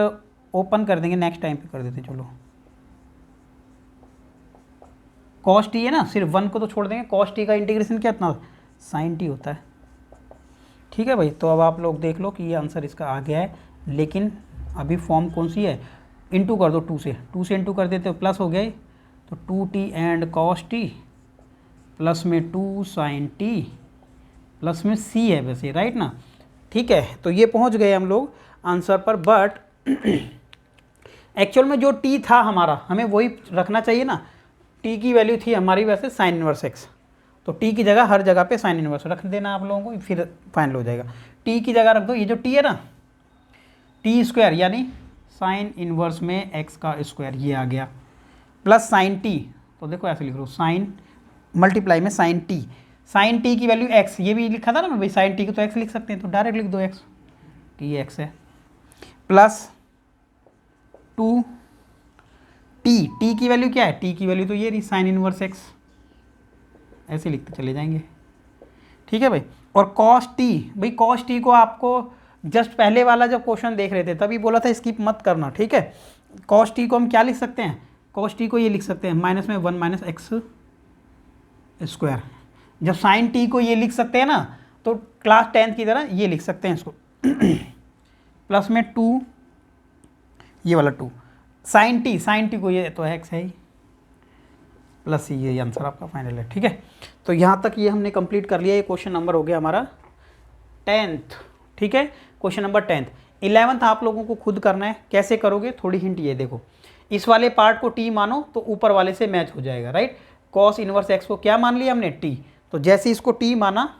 A: ओपन कर देंगे नेक्स्ट टाइम पे कर देते, चलो कॉस टी है ना, सिर्फ 1 को तो छोड़ देंगे, कॉस टी का इंटीग्रेशन क्या इतना साइन टी होता है, ठीक है भाई। तो अब आप लोग देख लो कि ये आंसर इसका आ गया है, लेकिन अभी फॉर्म कौन सी है, इंटू कर दो 2 से इंटू कर देते हो प्लस हो गया, तो 2t and cos T plus में 2 साइन टी प्लस में c है वैसे, राइट ना, ठीक है। तो ये पहुंच गए हम लोग आंसर पर, बट एक्चुअल में जो t था हमारा हमें वही रखना चाहिए ना, t की वैल्यू थी हमारी वैसे साइन इनवर्स x, तो t की जगह हर जगह पे साइन इनवर्स रख देना आप लोगों को, फिर फाइनल हो जाएगा। t की जगह रख दो, ये जो t है ना टी स्क्वायर यानी साइन इनवर्स में x का स्क्वायर, ये आ गया, प्लस साइन t, तो देखो ऐसे लिख लो साइन मल्टीप्लाई में साइन t की वैल्यू x, ये भी लिखा था ना भाई साइन t को तो x लिख सकते हैं, तो डायरेक्ट लिख दो x, कि ये x है, प्लस 2t की वैल्यू क्या है, t की वैल्यू तो ये रही साइन इनवर्स x, ऐसे लिखते चले जाएंगे, ठीक है भाई। और कॉस टी, भाई कॉस टी को आपको जस्ट पहले वाला जब क्वेश्चन देख रहे थे तभी बोला था स्किप मत करना, ठीक है। कॉस टी को हम क्या लिख सकते हैं, कॉस टी को ये लिख सकते हैं माइनस में 1 माइनस एक्स स्क्वायर, जब साइन टी को ये लिख सकते हैं ना तो क्लास 10th की तरह ये लिख सकते हैं इसको प्लस में 2, ये वाला 2 साइन टी को ये तो एक्स है ही, प्लस ये आंसर आपका फाइनल है, ठीक है। तो यहाँ तक ये हमने कंप्लीट कर लिया, ये क्वेश्चन नंबर हो गया हमारा 10th, ठीक है, क्वेश्चन नंबर 10th। 11th आप लोगों को खुद करना है, कैसे करोगे थोड़ी हिंट ये देखो, इस वाले पार्ट को t मानो तो ऊपर वाले से मैच हो जाएगा, राइट, कॉस इनवर्स x को क्या मान लिया हमने t, तो जैसे इसको t माना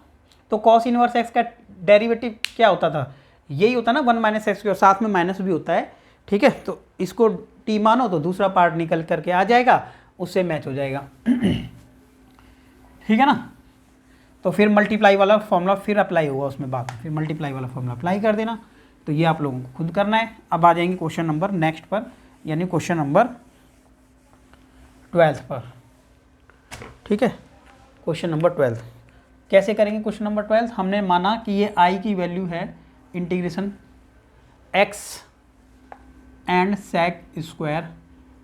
A: तो कॉस इनवर्स x का डेरिवेटिव क्या होता था, यही होता ना 1 माइनस एक्स, और साथ में माइनस भी होता है, ठीक है। तो इसको t मानो तो दूसरा पार्ट निकल करके आ जाएगा, उससे मैच हो जाएगा ठीक है ना। तो फिर मल्टीप्लाई वाला फॉर्मूला फिर अप्लाई होगा उसमें, बात फिर मल्टीप्लाई वाला फॉर्मूला अप्लाई कर देना, तो ये आप लोगों को खुद करना है। अब आ जाएंगे क्वेश्चन नंबर नेक्स्ट पर, यानी क्वेश्चन नंबर 12 पर। ठीक है, क्वेश्चन नंबर 12 कैसे करेंगे। क्वेश्चन नंबर 12 हमने माना कि ये आई की वैल्यू है integration x and sec square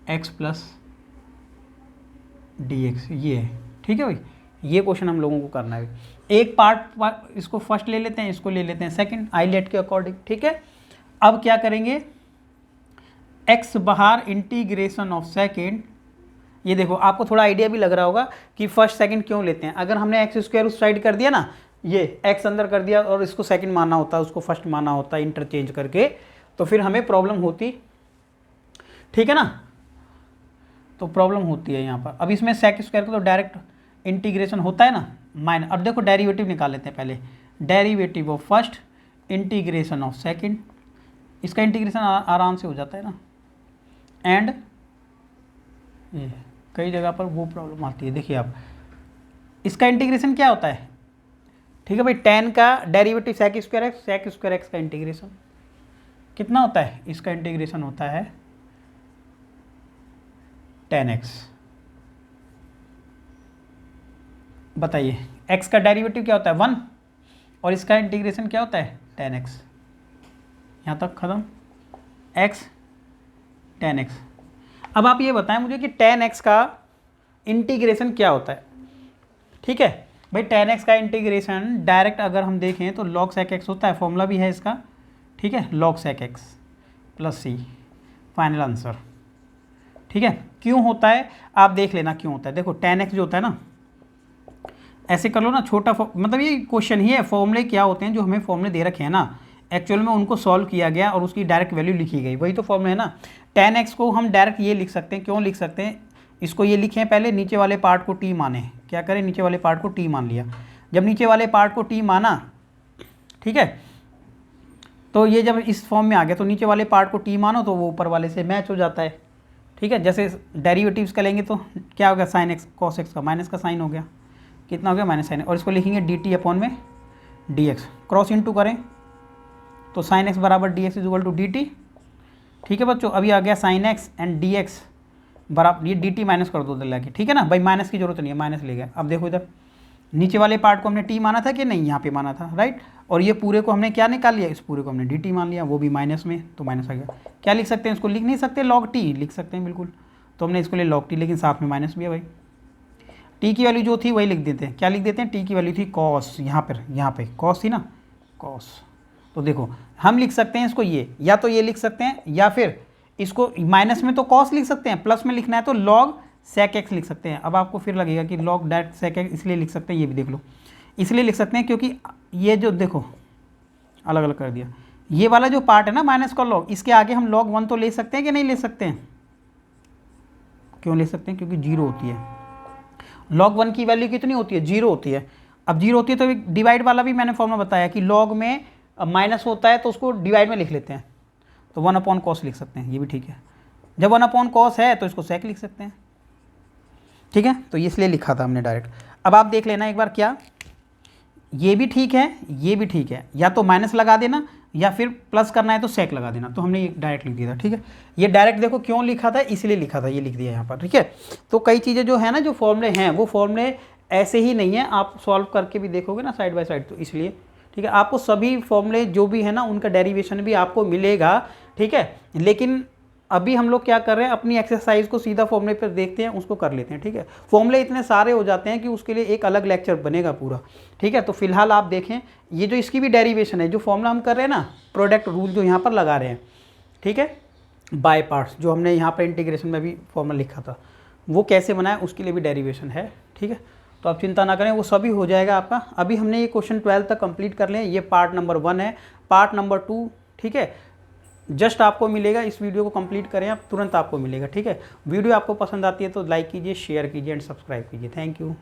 A: x plus d x, ये है। ठीक है भाई, ये क्वेश्चन हम लोगों को करना है। एक पार्ट इसको फर्स्ट ले लेते हैं, इसको ले लेते हैं सेकंड, आईलेट के अकॉर्डिंग। ठीक है, अब क्या करेंगे, एक्स बाहर इंटीग्रेशन ऑफ सेकंड। ये देखो आपको थोड़ा आइडिया भी लग रहा होगा कि फर्स्ट सेकंड क्यों लेते हैं। अगर हमने एक्स स्क्वायर उस साइड कर दिया ना, ये एक्स अंदर कर दिया और इसको सेकंड मानना होता है, उसको फर्स्ट मानना होता है इंटरचेंज करके, तो फिर हमें प्रॉब्लम होती। ठीक है ना, तो प्रॉब्लम होती है यहाँ पर। अब इसमें सेक स्क्वायर का तो डायरेक्ट इंटीग्रेशन होता है ना, माइनस। अब देखो डेरिवेटिव निकाल लेते हैं पहले, derivative of first integration of second, इसका इंटीग्रेशन आराम से हो जाता है ना। एंड ये कई जगह पर वो प्रॉब्लम आती है, देखिए आप, इसका इंटीग्रेशन क्या होता है। ठीक है भाई, tan का डेरिवेटिव सेक स्क्वायर एक्स का इंटीग्रेशन कितना होता है, इसका इंटीग्रेशन होता है tan x। बताइए x का डेरिवेटिव क्या होता है 1, और इसका इंटीग्रेशन क्या होता है tan x। यहाँ तक खत्म, x tan x। अब आप ये बताएं मुझे कि tan x का इंटीग्रेशन क्या होता है। ठीक है भाई, tan x का इंटीग्रेशन डायरेक्ट अगर हम देखें तो log sec x होता है, फॉर्मूला भी है इसका। ठीक है, log sec x प्लस सी, फाइनल आंसर। ठीक है, क्यों होता है आप देख लेना क्यों होता है। देखो tan x जो होता है ना, ऐसे कर लो ना, छोटा मतलब ये क्वेश्चन ही है, फॉर्मूले क्या होते हैं जो हमें फॉर्मूले दे रखे हैं ना, एक्चुअल में उनको सॉल्व किया गया और उसकी डायरेक्ट वैल्यू लिखी गई, वही तो फॉर्मूला है ना। tan x को हम डायरेक्ट ये लिख सकते हैं, क्यों लिख सकते हैं, इसको ये लिखें पहले, नीचे वाले पार्ट को t माने। क्या करें, नीचे वाले पार्ट को t मान लिया। जब नीचे वाले पार्ट को t माना, ठीक है, तो ये जब इस फॉर्म में आ गया तो नीचे वाले पार्ट को t मानो तो वो ऊपर वाले से मैच हो जाता है। ठीक है, जैसे डेरिवेटिव्स का लेंगे तो क्या हो गया, साइन एक्स कॉस एक्स का माइनस का साइन हो गया, कितना हो गया माइनस साइन, और इसको लिखेंगे डी टी अपॉन में डी एक्स, क्रॉस इंटू करें तो साइन एक्स बराबर d x is equal to d T. ठीक है बच्चों, अभी आ गया sine x and D x बराबर, ये डी टी माइनस कर दो उधर लाके। ठीक है ना भाई, माइनस की जरूरत नहीं है, माइनस ले गया। अब देखो इधर नीचे वाले पार्ट को हमने टी माना था कि नहीं, यहाँ पे माना था, राइट, और ये पूरे को हमने क्या निकाल लिया, इस पूरे को हमने डी टी मान लिया, वो भी माइनस में, तो माइनस आ गया। क्या लिख सकते हैं, इसको लिख नहीं सकते, लॉग टी लिख सकते हैं बिल्कुल, तो हमने इसको लिए लॉग टी, लेकिन साथ में माइनस भी है भाई। टी की वैल्यू जो थी वही लिख देते हैं, क्या लिख देते हैं, टी की वैल्यू थी कॉस, यहाँ पे कॉस थी ना, कॉस। तो देखो हम लिख सकते हैं इसको ये, या तो ये लिख सकते हैं, या फिर इसको माइनस में तो कॉस लिख सकते हैं, प्लस में लिखना है तो लॉग सेक एक्स लिख सकते हैं। अब आपको फिर लगेगा कि लॉग डायरेक्ट सेक एक्स इसलिए लिख सकते हैं, ये भी देख लो, इसलिए लिख सकते हैं क्योंकि ये जो देखो अलग अलग कर दिया, ये वाला जो पार्ट है ना माइनस का लॉग, इसके आगे हम log 1 तो ले सकते हैं कि नहीं ले सकते हैं, क्यों ले सकते हैं, क्योंकि जीरो होती है। log 1 की वैल्यू कितनी होती है, जीरो होती है। अब जीरो होती है तो डिवाइड वाला भी मैंने फॉर्मूला बताया कि log में माइनस होता है तो उसको डिवाइड में लिख लेते हैं, तो 1 अपॉन कॉस लिख सकते हैं, ये भी ठीक है। जब 1 अपॉन कॉस है तो इसको सेक लिख सकते हैं। ठीक है, तो इसलिए लिखा था हमने डायरेक्ट। अब आप देख लेना एक बार, क्या ये भी ठीक है, ये भी ठीक है, या तो माइनस लगा देना या फिर प्लस करना है तो सेक लगा देना, तो हमने ये डायरेक्ट लिख दिया था। ठीक है, ये डायरेक्ट देखो क्यों लिखा था, इसलिए लिखा था, ये लिख दिया यहाँ पर। ठीक है, तो कई चीज़ें जो है ना, जो फॉर्मूले हैं वो फॉर्मूले ऐसे ही नहीं है, आप सॉल्व करके भी देखोगे ना साइड बाय साइड, तो इसलिए ठीक है आपको सभी फॉर्मूले जो भी है ना उनका डेरिवेशन भी आपको मिलेगा। ठीक है, लेकिन अभी हम लोग क्या कर रहे हैं, अपनी एक्सरसाइज को सीधा फॉर्मूले पर देखते हैं, उसको कर लेते हैं। ठीक है, फॉर्मूले इतने सारे हो जाते हैं कि उसके लिए एक अलग लेक्चर बनेगा पूरा। ठीक है, तो फिलहाल आप देखें, ये जो इसकी भी डेरिवेशन है, जो फॉर्मूला हम कर रहे हैं ना, प्रोडक्ट रूल जो यहाँ पर लगा रहे हैं, ठीक है, बाय पार्ट्स, जो हमने यहाँ पर इंटीग्रेशन में भी फॉर्मूला लिखा था, वो कैसे बनाए उसके लिए भी डेरिवेशन है। ठीक है, तो आप चिंता ना करें, वो सभी हो जाएगा आपका। अभी हमने ये क्वेश्चन 12 तक कंप्लीट कर लें, ये पार्ट नंबर 1 है। पार्ट नंबर 2 ठीक है जस्ट आपको मिलेगा, इस वीडियो को कंप्लीट करें आप, तुरंत आपको मिलेगा। ठीक है, वीडियो आपको पसंद आती है तो लाइक कीजिए, शेयर कीजिए एंड सब्सक्राइब कीजिए। Thank you.